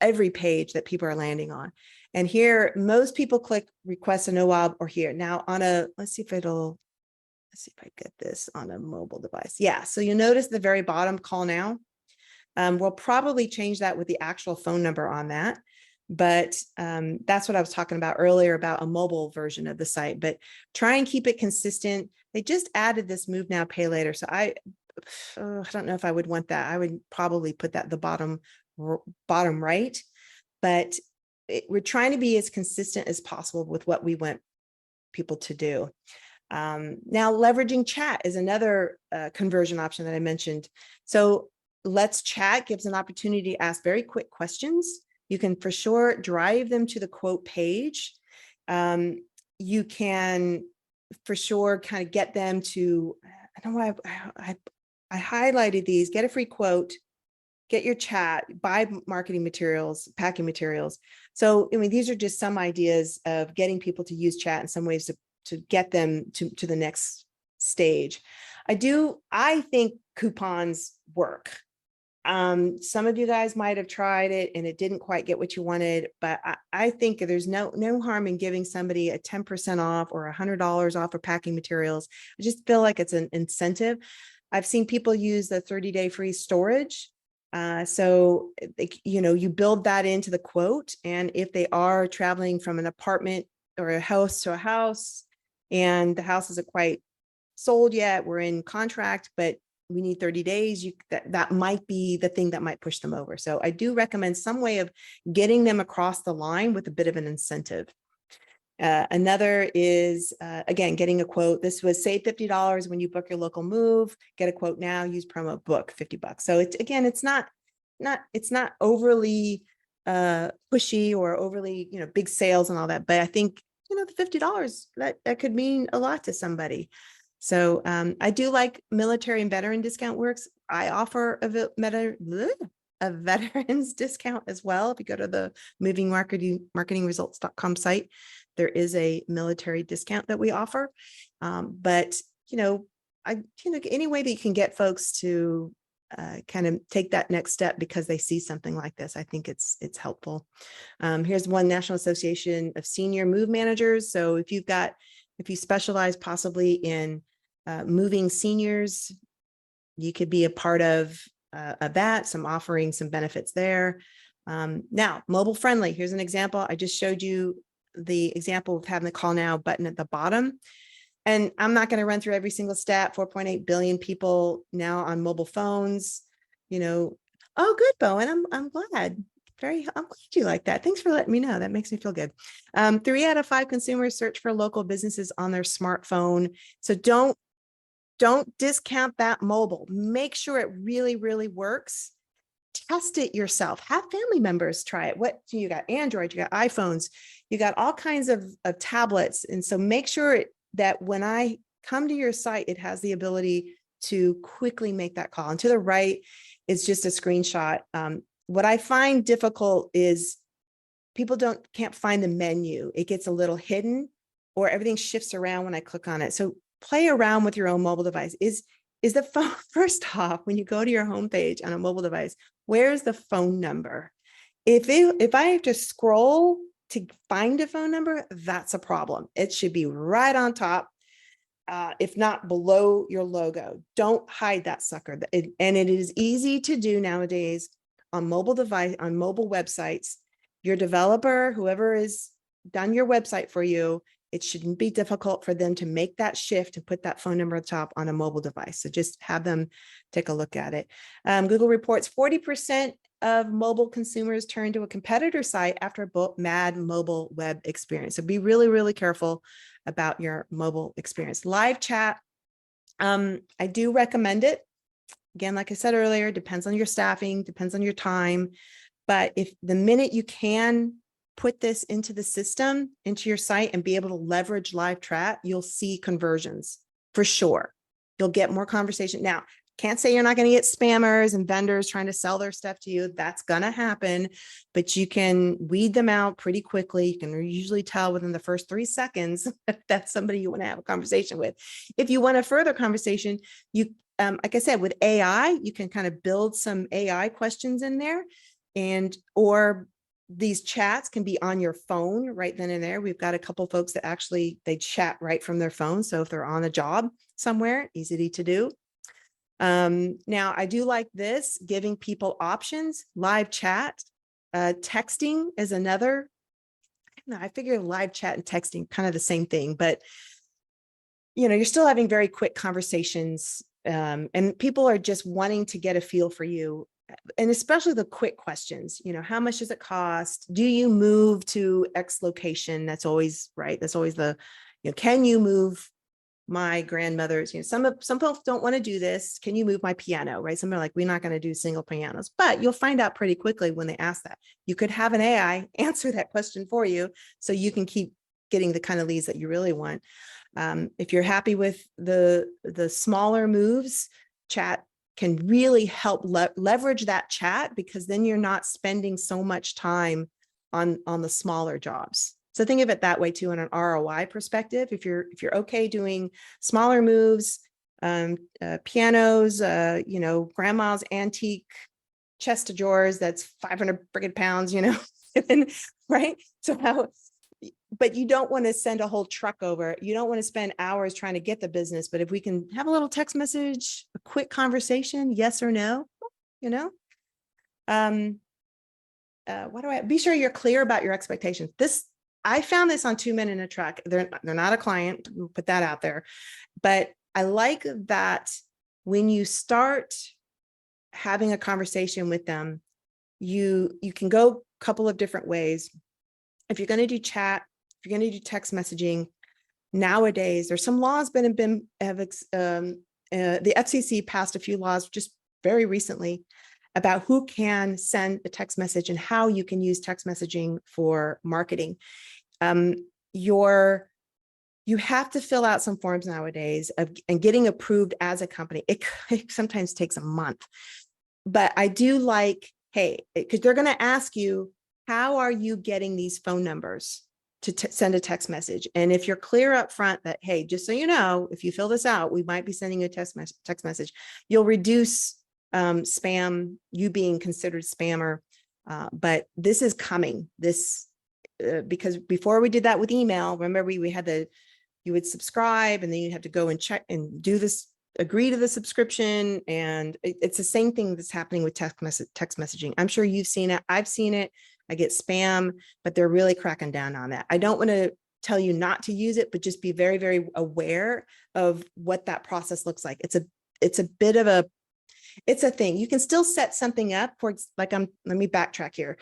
A: every page that people are landing on. And here, most people click request a NOAB or here. Now on a, let's see if I get this on a mobile device. Yeah, so you notice the very bottom, call now. We'll probably change that with the actual phone number on that. But that's what I was talking about earlier about a mobile version of the site, but try and keep it consistent. They just added this move now, pay later. So I don't know if I would want that. I would probably put that at the bottom right, but we're trying to be as consistent as possible with what we want people to do. Now, leveraging chat is another conversion option that I mentioned. So Let's Chat gives an opportunity to ask very quick questions. You can for sure drive them to the quote page. You can for sure kind of get them to, I don't know why I highlighted these, get a free quote, get your chat, buy marketing materials, packing materials. So, I mean, these are just some ideas of getting people to use chat in some ways to get them to the next stage. I think coupons work. Some of you guys might have tried it and it didn't quite get what you wanted, but I think there's no harm in giving somebody a 10% off or $100 off for packing materials. I just feel like it's an incentive. I've seen people use the 30-day free storage. So, you build that into the quote. And if they are traveling from an apartment or a house to a house, and the house isn't quite sold yet, we're in contract, but we need 30 days, that might be the thing that might push them over. So I do recommend some way of getting them across the line with a bit of an incentive. Another is, again, getting a quote. This was save $50 when you book your local move, get a quote now, use promo book, $50. So it's not overly pushy or overly, big sales and all that. But I think, the $50, that could mean a lot to somebody. So I do like military and veteran discount works. I offer a veterans discount as well. If you go to the movingmarketingresults.com site, there is a military discount that we offer. But, any way that you can get folks to kind of take that next step because they see something like this, I think it's helpful. Here's one: National Association of Senior Move Managers. So if you specialize possibly in moving seniors, you could be a part of that, offering some benefits there. Now, mobile friendly. Here's an example. I just showed you the example of having the call now button at the bottom. And I'm not going to run through every single stat. 4.8 billion people now on mobile phones. Oh, good, Bowen. I'm glad. I'm glad you like that. Thanks for letting me know. That makes me feel good. 3 out of 5 consumers search for local businesses on their smartphone. So don't discount that mobile. Make sure it really, really works. Test it yourself. Have family members try it. What do you got? Android, you got iPhones, you got all kinds of tablets. And so make sure that when I come to your site, it has the ability to quickly make that call. And to the right is just a screenshot. What I find difficult is people can't find the menu. It gets a little hidden, or everything shifts around when I click on it. So play around with your own mobile device. Is the phone, first off, when you go to your homepage on a mobile device, where's the phone number? If I have to scroll to find a phone number, that's a problem. It should be right on top, if not below your logo. Don't hide that sucker. And it is easy to do nowadays on mobile device, on mobile websites. Your developer, whoever has done your website for you, it shouldn't be difficult for them to make that shift and put that phone number at the top on a mobile device. So just have them take a look at it. Google reports 40% of mobile consumers turn to a competitor site after a bad mobile web experience. So be really, really careful about your mobile experience. Live chat, I do recommend it. Again, like I said earlier, depends on your staffing, depends on your time. But if the minute you can put this into the system, into your site, and be able to leverage live chat, you'll see conversions for sure. You'll get more conversation. Now, can't say you're not going to get spammers and vendors trying to sell their stuff to you. That's going to happen, but you can weed them out pretty quickly. You can usually tell within the first 3 seconds if that's somebody you want to have a conversation with. If you want a further conversation, like I said, with AI, you can kind of build some AI questions in there, or these chats can be on your phone right then and there. We've got a couple folks that actually, they chat right from their phone. So if they're on a job somewhere, easy to do. Now I do like this, giving people options. Live chat, texting is another. I figure live chat and texting kind of the same thing, but you're still having very quick conversations, and people are just wanting to get a feel for you. And especially the quick questions, how much does it cost? Do you move to X location? That's always right. That's always can you move my grandmother's, some folks don't want to do this. Can you move my piano, right? Some are like, we're not going to do single pianos, but you'll find out pretty quickly when they ask that. You could have an AI answer that question for you, so you can keep getting the kind of leads that you really want. If you're happy with the smaller moves, chat can really help leverage that chat, because then you're not spending so much time on the smaller jobs. So think of it that way too, in an ROI perspective. If you're okay doing smaller moves, pianos, grandma's antique chest of drawers that's 500 friggin' pounds, right? So but you don't want to send a whole truck over. You don't want to spend hours trying to get the business. But if we can have a little text message, a quick conversation, yes or no, be sure you're clear about your expectations. I found this on 2 Men in a Truck. They're not a client, we'll put that out there. But I like that when you start having a conversation with them, you can go a couple of different ways. If you're going to do chat, if you're going to do text messaging, nowadays there's some laws the FCC passed a few laws just very recently about who can send a text message and how you can use text messaging for marketing. You have to fill out some forms nowadays and getting approved as a company. It sometimes takes a month, but I do like, hey, because they're going to ask you, how are you getting these phone numbers? to send a text message. And if you're clear up front that, hey, just so you know, if you fill this out, we might be sending you a text message, you'll reduce spam, you being considered spammer. But this is coming. Because before we did that with email, remember we had you would subscribe and then you'd have to go and check and do this, agree to the subscription. And it's the same thing that's happening with text messaging. I'm sure you've seen it. I've seen it. I get spam, but they're really cracking down on that. I don't want to tell you not to use it, but just be very, very aware of what that process looks like. It's a bit of a, it's a thing. You can still set something up for, like, let me backtrack here.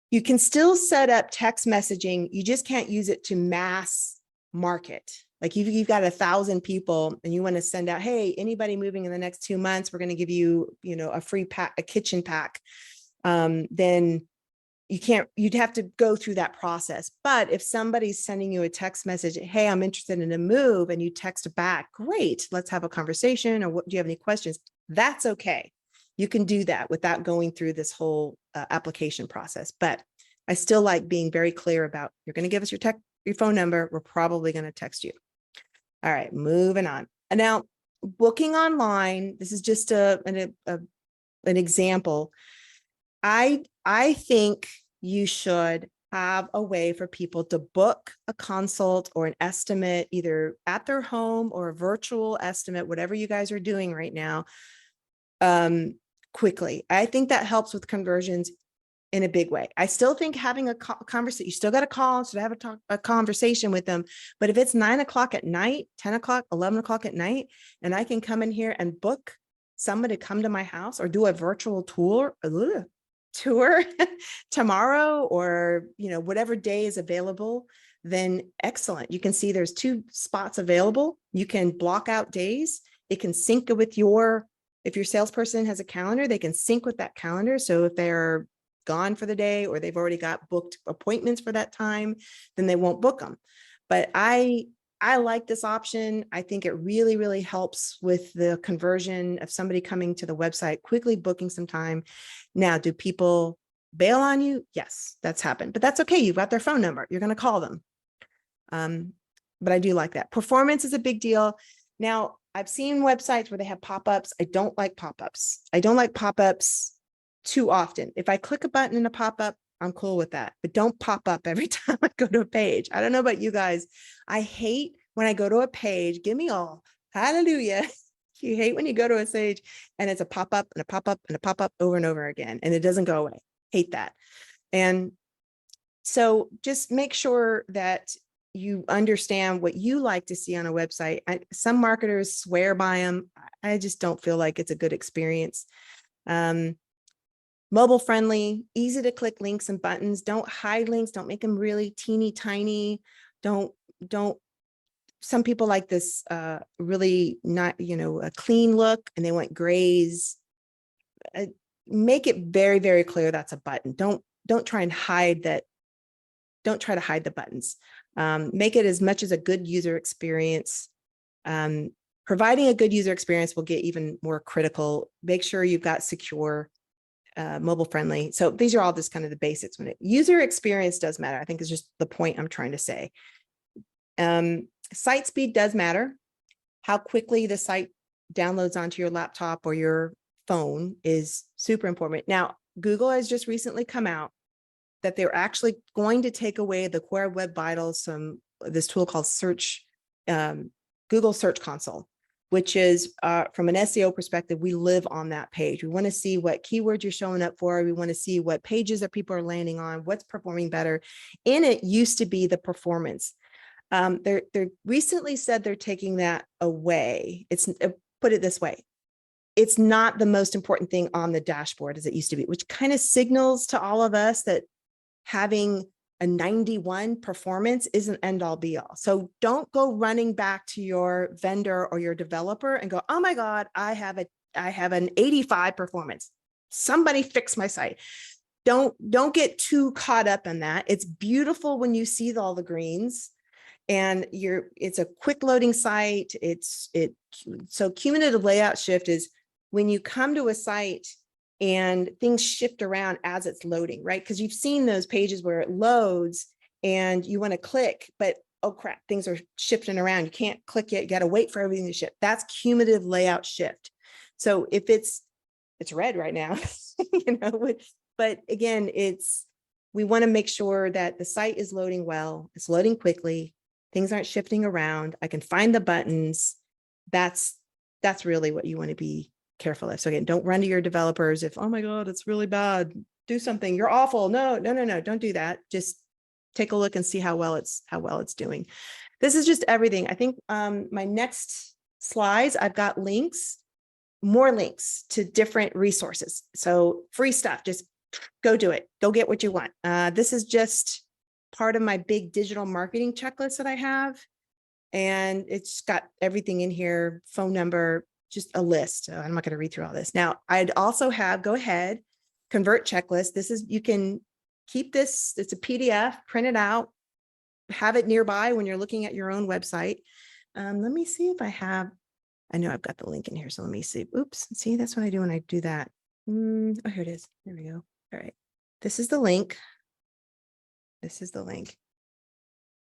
A: You can still set up text messaging. You just can't use it to mass market. Like you've got 1,000 people and you want to send out, hey, anybody moving in the next 2 months, we're going to give you, a free pack, a kitchen pack. Then you'd have to go through that process. But if somebody's sending you a text message, hey, I'm interested in a move, and you text back, great, let's have a conversation, or what, do you have any questions? That's okay. You can do that without going through this whole application process. But I still like being very clear about, you're going to give us your phone number. We're probably going to text you. All right, moving on. And now booking online, this is just an example. I think you should have a way for people to book a consult or an estimate, either at their home or a virtual estimate, whatever you guys are doing right now, quickly. I think that helps with conversions in a big way. I still think having a conversation, you still got to call, so to have a conversation with them. But if it's 9 o'clock at night, 10 o'clock, 11 o'clock at night, and I can come in here and book someone to come to my house or do a virtual tour tomorrow, or whatever day is available, then excellent. You can see there's 2 spots available. You can block out days. It can sync with if your salesperson has a calendar, they can sync with that calendar. So if they're gone for the day or they've already got booked appointments for that time, then they won't book them. But I like this option. I think it really, really helps with the conversion of somebody coming to the website, quickly booking some time. Now, do people bail on you? Yes, that's happened, but that's okay. You've got their phone number. You're going to call them. But I do like that. Performance is a big deal. Now, I've seen websites where they have pop-ups. I don't like pop-ups. I don't like pop-ups too often. If I click a button in a pop-up, I'm cool with that, but don't pop up every time I go to a page. I don't know about you guys. I hate when I go to a page, give me all, hallelujah. You hate when you go to a page and it's a pop-up and a pop-up and a pop-up over and over again, and it doesn't go away. Hate that. And so just make sure that you understand what you like to see on a website. Some marketers swear by them. I just don't feel like it's a good experience. Mobile friendly, easy to click links and buttons. Don't hide links. Don't make them really teeny tiny. Don't, some people like this really not, a clean look, and they want grays. Make it very, very clear that's a button. Don't try and hide that. Don't try to hide the buttons. Make it as much as a good user experience. Providing a good user experience will get even more critical. Make sure you've got secure, mobile friendly. So these are all just kind of the basics. When user experience does matter, I think is just the point I'm trying to say. Site speed does matter. How quickly the site downloads onto your laptop or your phone is super important. Now, Google has just recently come out that they're actually going to take away the Core Web Vitals from this tool called Google Search Console, which is from an SEO perspective, we live on that page. We want to see what keywords you're showing up for. We want to see what pages that people are landing on, what's performing better. And it used to be the performance. They're recently said they're taking that away. It's put it this way. It's not the most important thing on the dashboard as it used to be, which kind of signals to all of us that having a 91 performance isn't end all be all. So don't go running back to your vendor or your developer and go, oh my God, I have an 85 performance. Somebody fix my site. Don't get too caught up in that. It's beautiful when you see all the greens and it's a quick loading site. So cumulative layout shift is when you come to a site and things shift around as it's loading, right? Because you've seen those pages where it loads and you want to click, but oh crap, things are shifting around. You can't click it. You got to wait for everything to shift. That's cumulative layout shift. So if it's red right now, but again, we want to make sure that the site is loading well, it's loading quickly, things aren't shifting around. I can find the buttons. That's really what you want to be careful of. So again, don't run to your developers if, oh my God, it's really bad. Do something. You're awful. No, don't do that. Just take a look and see how well it's doing. This is just everything. I think my next slides, I've got more links to different resources. So free stuff, just go do it. Go get what you want. This is just part of my big digital marketing checklist that I have. And it's got everything in here, phone number, just a list. I'm not going to read through all this. Now, I'd also have, go ahead, convert checklist. This is, you can keep this, it's a PDF, print it out, have it nearby when you're looking at your own website. Let me see if I know I've got the link in here. So let me see. Oops. See, that's what I do when I do that. Oh, here it is. There we go. All right. This is the link. This is the link.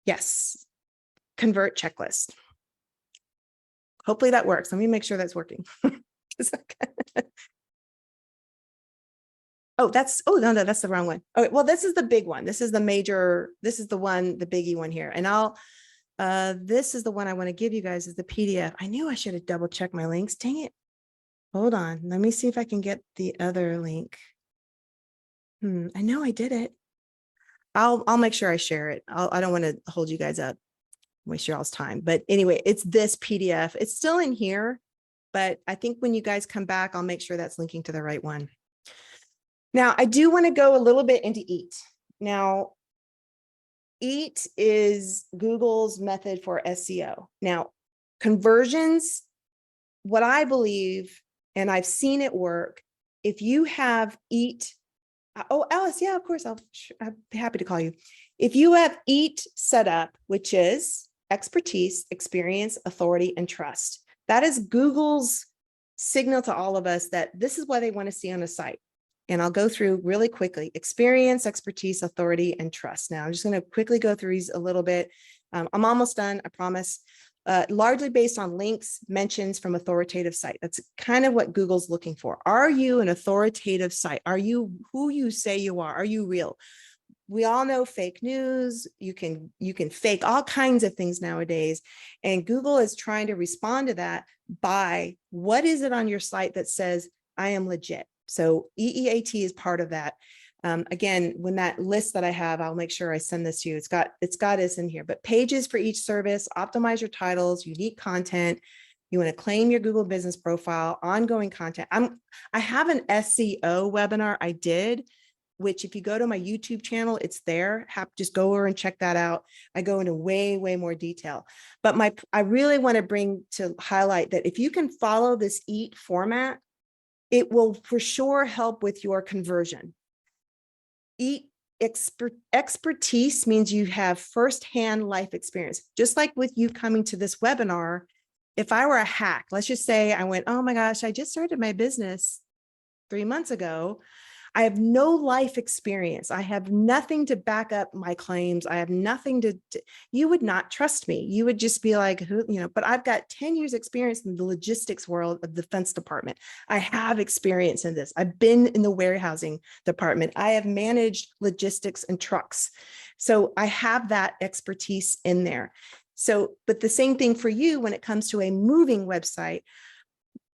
A: Yes. Convert checklist. Hopefully that works. Let me make sure that's working. Oh, no, that's the wrong one. Okay, well, this is the big one. This is the major, this is the one, the biggie one here. And this is the one I want to give you guys, is the PDF. I knew I should have double checked my links. Dang it. Hold on. Let me see if I can get the other link. I know I did it. I'll make sure I share it. I don't want to hold you guys up, waste your all's time. But anyway, it's this PDF. It's still in here, but I think when you guys come back, I'll make sure that's linking to the right one. Now, I do want to go a little bit into EAT. Now, EAT is Google's method for SEO. Now, conversions, what I believe, and I've seen it work, if you have EAT, oh, Alice, yeah, of course, I'd be happy to call you. If you have EAT set up, which is expertise, experience, authority, and trust, that is Google's signal to all of us that this is what they want to see on a site. And I'll go through really quickly: experience, expertise, authority, and trust. Now, I'm just going to quickly go through these a little bit. I'm almost done, I promise. Largely based on links, mentions from authoritative site. That's kind of what Google's looking for. Are you an authoritative site? Are you who you say you are? Are you real? We all know fake news. You can fake all kinds of things nowadays. And Google is trying to respond to that by, what is it on your site that says I am legit? So EEAT is part of that. Again, when that list that I have, I'll make sure I send this to you. It's got this in here, but pages for each service, optimize your titles, unique content. You want to claim your Google business profile, ongoing content. I have an SEO webinar I did, which if you go to my YouTube channel, it's there. Just go over and check that out. I go into way, way more detail. But I really want to highlight that if you can follow this EAT format, it will for sure help with your conversion. EAT expertise means you have firsthand life experience. Just like with you coming to this webinar, if I were a hack, let's just say I went, oh my gosh, I just started my business 3 months ago. I have no life experience. I have nothing to back up my claims. I have nothing you would not trust me. You would just be like, but I've got 10 years experience in the logistics world of the defense department. I have experience in this. I've been in the warehousing department. I have managed logistics and trucks. So I have that expertise in there. So, but the same thing for you when it comes to a moving website.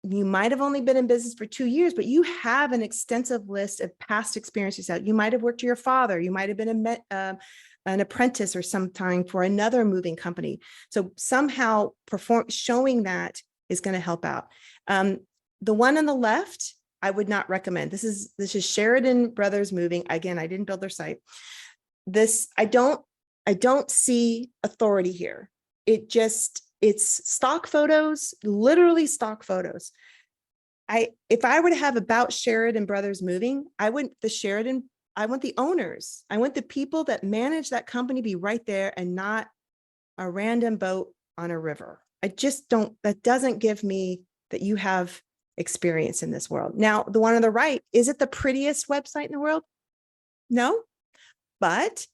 A: You might have only been in business for 2 years, but you have an extensive list of past experiences out. You might have worked for your father. You might have been an apprentice or sometime for another moving company. So somehow showing that is going to help out. The one on the left, I would not recommend. This is Sheridan Brothers Moving. Again, I didn't build their site. I don't see authority here. It's stock photos, literally stock photos. If I were to have about Sheridan Brothers Moving, I want the owners. I want the people that manage that company be right there and not a random boat on a river. That doesn't give me that you have experience in this world. Now, the one on the right, is it the prettiest website in the world? No, but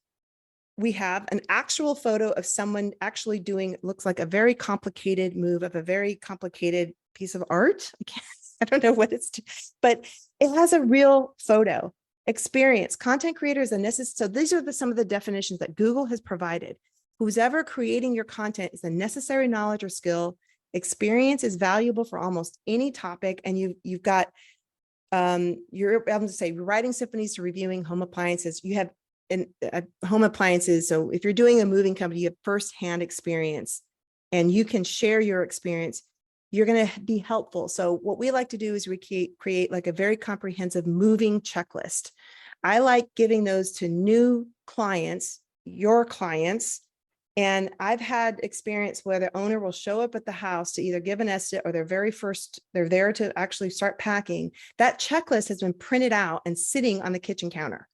A: we have an actual photo of someone actually doing, looks like a very complicated move of a very complicated piece of art. I don't know what it's, but it has a real photo. Experience, content creators, and this is, so these are some of the definitions that Google has provided. Who's ever creating your content is a necessary knowledge or skill. Experience is valuable for almost any topic. And you've got, you're able to say writing symphonies to reviewing home appliances. You have home appliances. So if you're doing a moving company, you have firsthand experience and you can share your experience. You're going to be helpful. So what we like to do is we create like a very comprehensive moving checklist. I like giving those to new clients, your clients. And I've had experience where the owner will show up at the house to either give an estimate or they're there to actually start packing. That checklist has been printed out and sitting on the kitchen counter.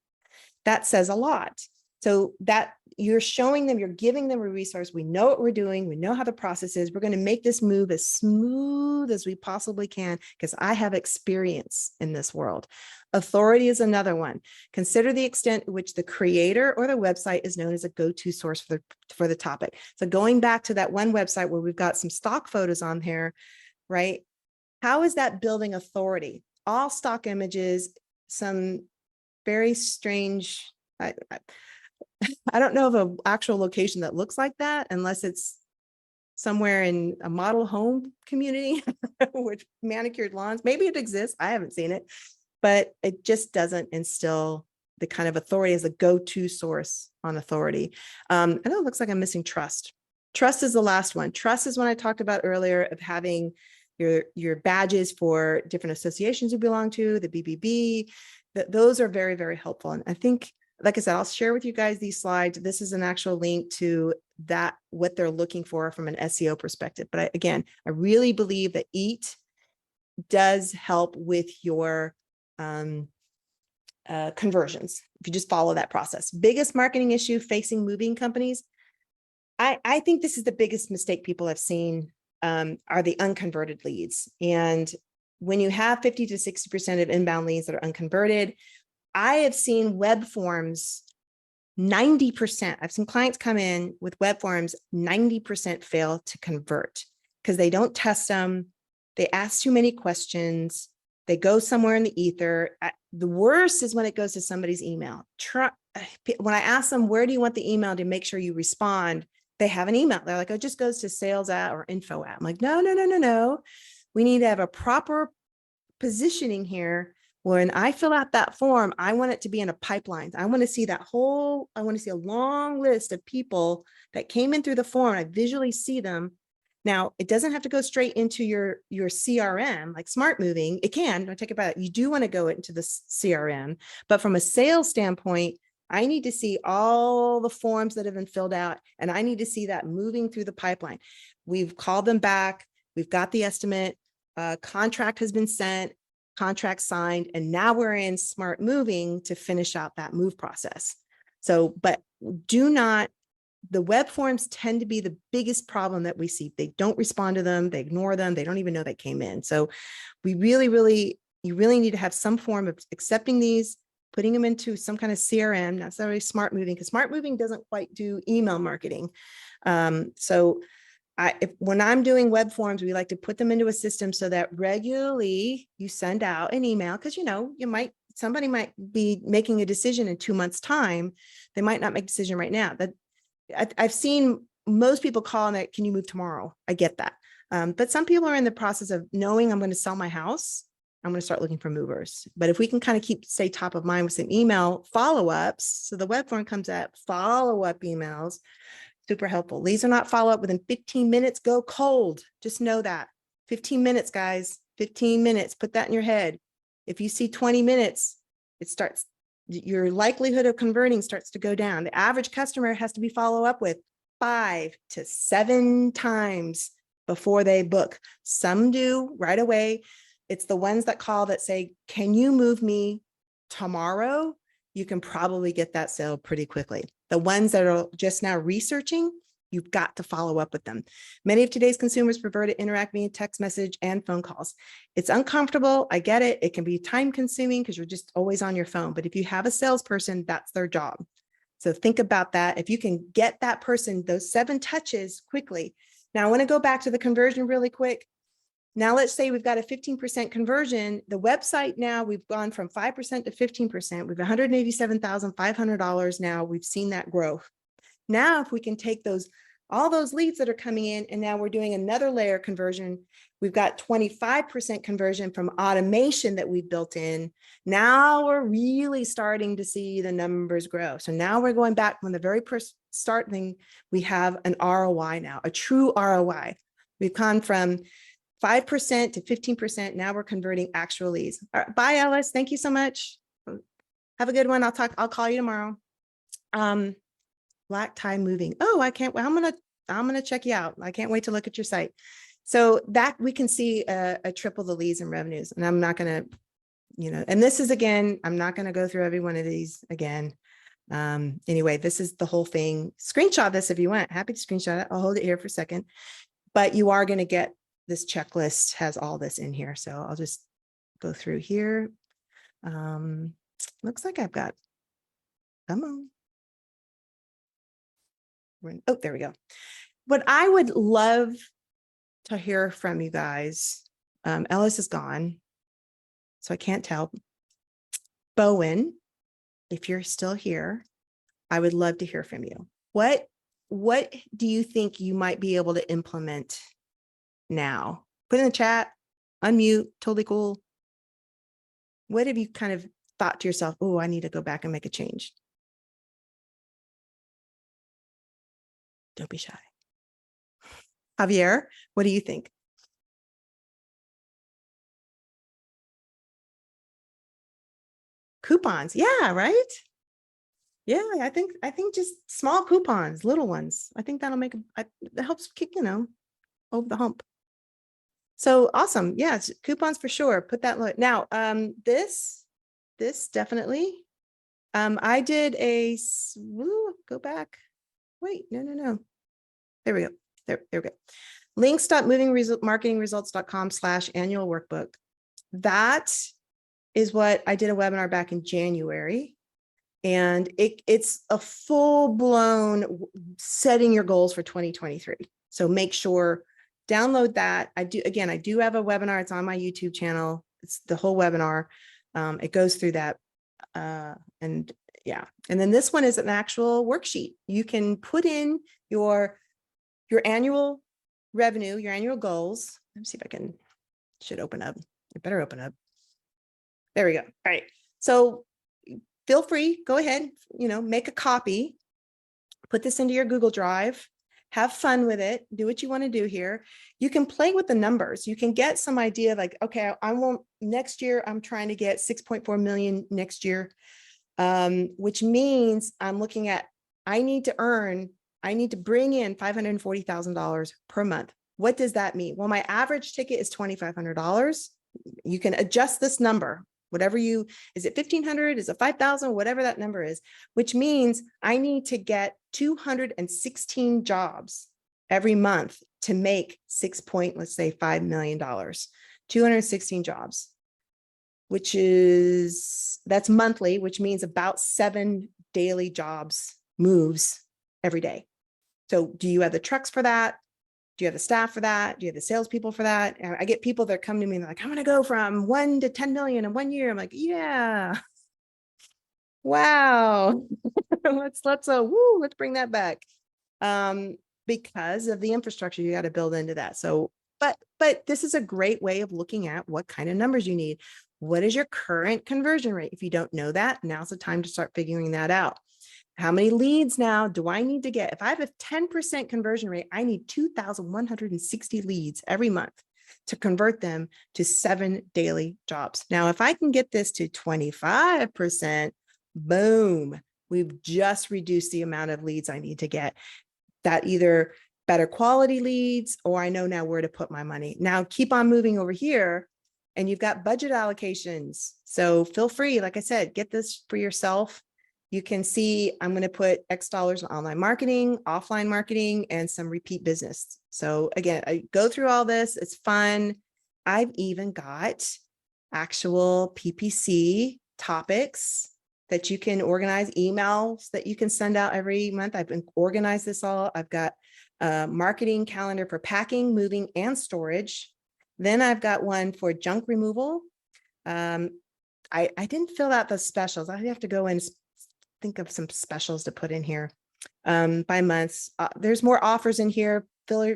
A: That says a lot. So that you're showing them, you're giving them a resource. We know what we're doing. We know how the process is. We're going to make this move as smooth as we possibly can because I have experience in this world. Authority is another one. Consider the extent to which the creator or the website is known as a go-to source for the topic. So going back to that one website where we've got some stock photos on here, right? How is that building authority? All stock images, some very strange, I don't know of an actual location that looks like that unless it's somewhere in a model home community with manicured lawns. Maybe it exists. I haven't seen it, but it just doesn't instill the kind of authority as a go-to source on authority. I know it looks like I'm missing trust. Trust is the last one. Trust is one I talked about earlier of having your badges for different associations you belong to, the BBB. Those are very, very helpful. And I think, like I said, I'll share with you guys these slides. This is an actual link to that, what they're looking for from an SEO perspective. But again, I really believe that EAT does help with your conversions if you just follow that process. Biggest marketing issue facing moving companies. I think this is the biggest mistake people have seen are the unconverted leads. And when you have 50 to 60% of inbound leads that are unconverted, I have seen web forms, 90%. I've seen clients come in with web forms, 90% fail to convert because they don't test them. They ask too many questions. They go somewhere in the ether. The worst is when it goes to somebody's email. When I ask them, where do you want the email to make sure you respond? They have an email. They're like, oh, it just goes to sales at or info at. I'm like, no. We need to have a proper positioning here. When I fill out that form, I want it to be in a pipeline. I want to see I want to see a long list of people that came in through the form. I visually see them. Now, it doesn't have to go straight into your CRM, like Smart Moving. It can, don't take it back. You do want to go into the CRM, but from a sales standpoint, I need to see all the forms that have been filled out, and I need to see that moving through the pipeline. We've called them back. We've got the estimate. Contract has been sent, contract signed, and now we're in Smart Moving to finish out that move process. So, but the web forms tend to be the biggest problem that we see. They don't respond to them. They ignore them. They don't even know they came in. So you really need to have some form of accepting these, putting them into some kind of CRM, not necessarily Smart Moving, because Smart Moving doesn't quite do email marketing. When I'm doing web forms, we like to put them into a system so that regularly you send out an email because, somebody might be making a decision in 2 months' time. They might not make a decision right now. I've seen most people call and that, can you move tomorrow? I get that. But some people are in the process of knowing I'm going to sell my house. I'm going to start looking for movers. But if we can kind of stay top of mind with some email follow-ups, so the web form comes at follow-up emails, super helpful. These are not follow-up within 15 minutes, go cold. Just know that. 15 minutes, guys, 15 minutes. Put that in your head. If you see 20 minutes, your likelihood of converting starts to go down. The average customer has to be followed up with 5 to 7 times before they book. Some do right away. It's the ones that call that say, can you move me tomorrow? You can probably get that sale pretty quickly. The ones that are just now researching, you've got to follow up with them. Many of today's consumers prefer to interact via text message and phone calls. It's uncomfortable. I get it. It can be time consuming because you're just always on your phone. But if you have a salesperson, that's their job. So think about that. If you can get that person, those 7 touches quickly. Now I want to go back to the conversion really quick. Now let's say we've got a 15% conversion. The website now, we've gone from 5% to 15%. We've $187,500 now. We've seen that growth. Now, if we can take all those leads that are coming in, and now we're doing another layer conversion, we've got 25% conversion from automation that we built in. Now we're really starting to see the numbers grow. So now we're going back from the very first start thing, we have an ROI now, a true ROI. We've gone from 5% to 15%. Now we're converting actual leads. All right, bye, Alice. Thank you so much. Have a good one. I'll call you tomorrow. Black tie moving. Oh, I can't. Well, I'm gonna check you out. I can't wait to look at your site. So that we can see a triple the leads and revenues. And I'm not gonna, and this is, again, I'm not gonna go through every one of these again. Anyway, this is the whole thing. Screenshot this if you want. Happy to screenshot it. I'll hold it here for a second. But you are gonna get this checklist, has all this in here. So I'll just go through here. Looks like I've got, come on. Oh, there we go. What I would love to hear from you guys, Ellis is gone, so I can't tell. Bowen, if you're still here, I would love to hear from you. What do you think you might be able to implement now? Put in the chat, unmute, totally cool. What have you kind of thought to yourself, oh, I need to go back and make a change? Don't be shy. Javier, what do you think? Coupons, yeah, right? Yeah, I think just small coupons, little ones. I think that'll make it helps kick, over the hump. So awesome. Yeah, it's coupons for sure. Put that now. This definitely. I did go back. Wait, no. There we go. There we go. links.movingmarketingresults.com/annual workbook. That is what I did a webinar back in January. And it's a full-blown setting your goals for 2023. So make sure, download that. I do have a webinar. It's on my YouTube channel. It's the whole webinar. It goes through that. And yeah. And then this one is an actual worksheet. You can put in your annual revenue, your annual goals. Let me see if should open up. It better open up. There we go. All right. So feel free, go ahead, make a copy, put this into your Google Drive, have fun with it, do what you want to do here. You can play with the numbers. You can get some idea like, okay, next year, I'm trying to get 6.4 million next year, which means I'm looking at, I need to bring in $540,000 per month. What does that mean? Well, my average ticket is $2,500. You can adjust this number. Whatever is it 1,500? Is it 5,000? Whatever that number is, which means I need to get 216 jobs every month to make let's say $5 million, 216 jobs, that's monthly, which means about 7 daily jobs moves every day. So do you have the trucks for that? Do you have the staff for that? Do you have the salespeople for that? And I get people that come to me and they're like, I'm going to go from 1 to 10 million in 1 year. I'm like, yeah, wow. let's bring that back. Because of the infrastructure you got to build into that. So, but this is a great way of looking at what kind of numbers you need. What is your current conversion rate? If you don't know that, now's the time to start figuring that out. How many leads now do I need to get? If I have a 10% conversion rate, I need 2,160 leads every month to convert them to 7 daily jobs. Now, if I can get this to 25%, boom, we've just reduced the amount of leads I need to get. That either better quality leads, or I know now where to put my money. Now keep on moving over here and you've got budget allocations. So feel free, like I said, get this for yourself. You can see I'm going to put X dollars in online marketing, offline marketing, and some repeat business. So again, I go through all this. It's fun. I've even got actual PPC topics that you can organize, emails that you can send out every month. I've been organized this all. I've got a marketing calendar for packing, moving, and storage. Then I've got one for junk removal. I didn't fill out the specials. I have to go and think of some specials to put in here by months. There's more offers in here. Fill,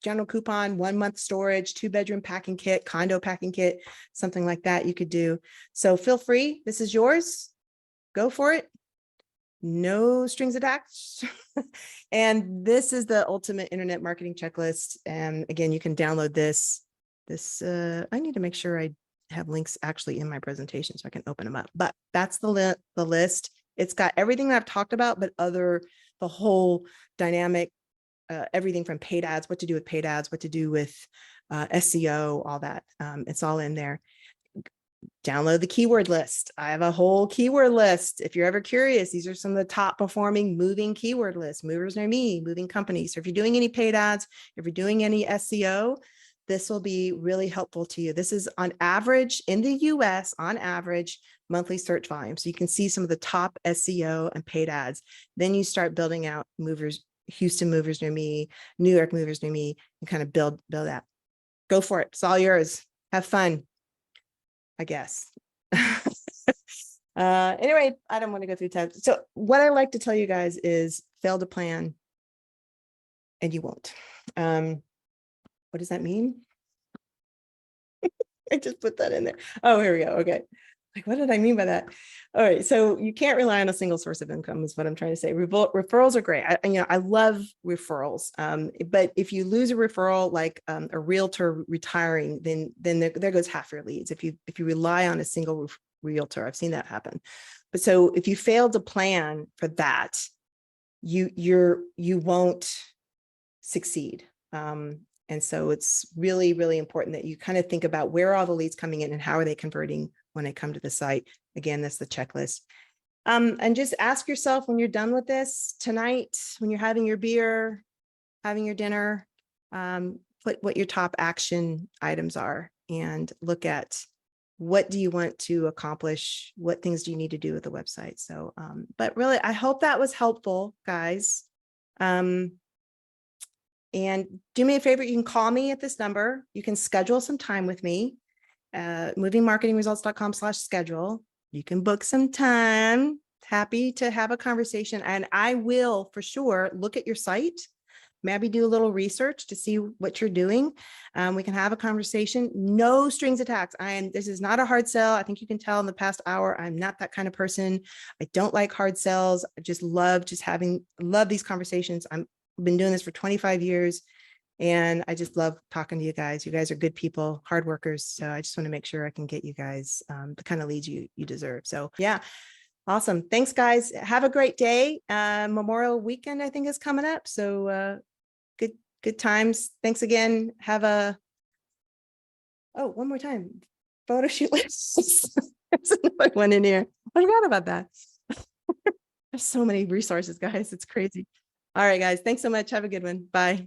A: general coupon, 1 month storage, 2-bedroom packing kit, condo packing kit, something like that you could do. So feel free. This is yours. Go for it. No strings attached. And this is the ultimate internet marketing checklist. And again, you can download this. I need to make sure I have links actually in my presentation so I can open them up. But that's the list. It's got everything that I've talked about, but the whole dynamic, everything from paid ads, what to do with paid ads, what to do with SEO, all that. It's all in there. Download the keyword list. I have a whole keyword list. If you're ever curious, these are some of the top performing moving keyword lists, movers near me, moving companies. So if you're doing any paid ads, if you're doing any SEO, this will be really helpful to you. This is on average in the US, on average, monthly search volume. So you can see some of the top SEO and paid ads. Then you start building out movers, Houston movers near me, New York movers near me, and kind of build that. Go for it. It's all yours. Have fun, I guess. Anyway, I don't want to go through time. So what I like to tell you guys is fail to plan and you won't. What does that mean? I just put that in there. Oh, here we go. Okay. Like, what did I mean by that? All right. So you can't rely on a single source of income is what I'm trying to say. Referrals are great. I love referrals. But if you lose a referral, like a realtor retiring, then there goes half your leads. If you rely on a single realtor, I've seen that happen. But so if you fail to plan for that, you won't succeed. And so it's really, really important that you kind of think about where are all the leads coming in and how are they converting when they come to the site. Again, that's the checklist. And just ask yourself when you're done with this tonight, when you're having your beer, having your dinner, put what your top action items are and look at what do you want to accomplish? What things do you need to do with the website? So, but really, I hope that was helpful, guys. And do me a favor, you can call me at this number. You can schedule some time with me, movingmarketingresults.com/schedule. You can book some time. Happy to have a conversation. And I will for sure look at your site, maybe do a little research to see what you're doing. We can have a conversation. No strings attached. This is not a hard sell. I think you can tell in the past hour, I'm not that kind of person. I don't like hard sells. I just love these conversations. I've been doing this for 25 years and I just love talking to you guys. You guys are good people, hard workers. So I just want to make sure I can get you guys the kind of leads you deserve. So yeah, awesome. Thanks guys. Have a great day. Memorial weekend, I think is coming up. So good times. Thanks again. One more time. Photo shoot lists. There's another one in here. I forgot about that. There's so many resources, guys. It's crazy. All right, guys. Thanks so much. Have a good one. Bye.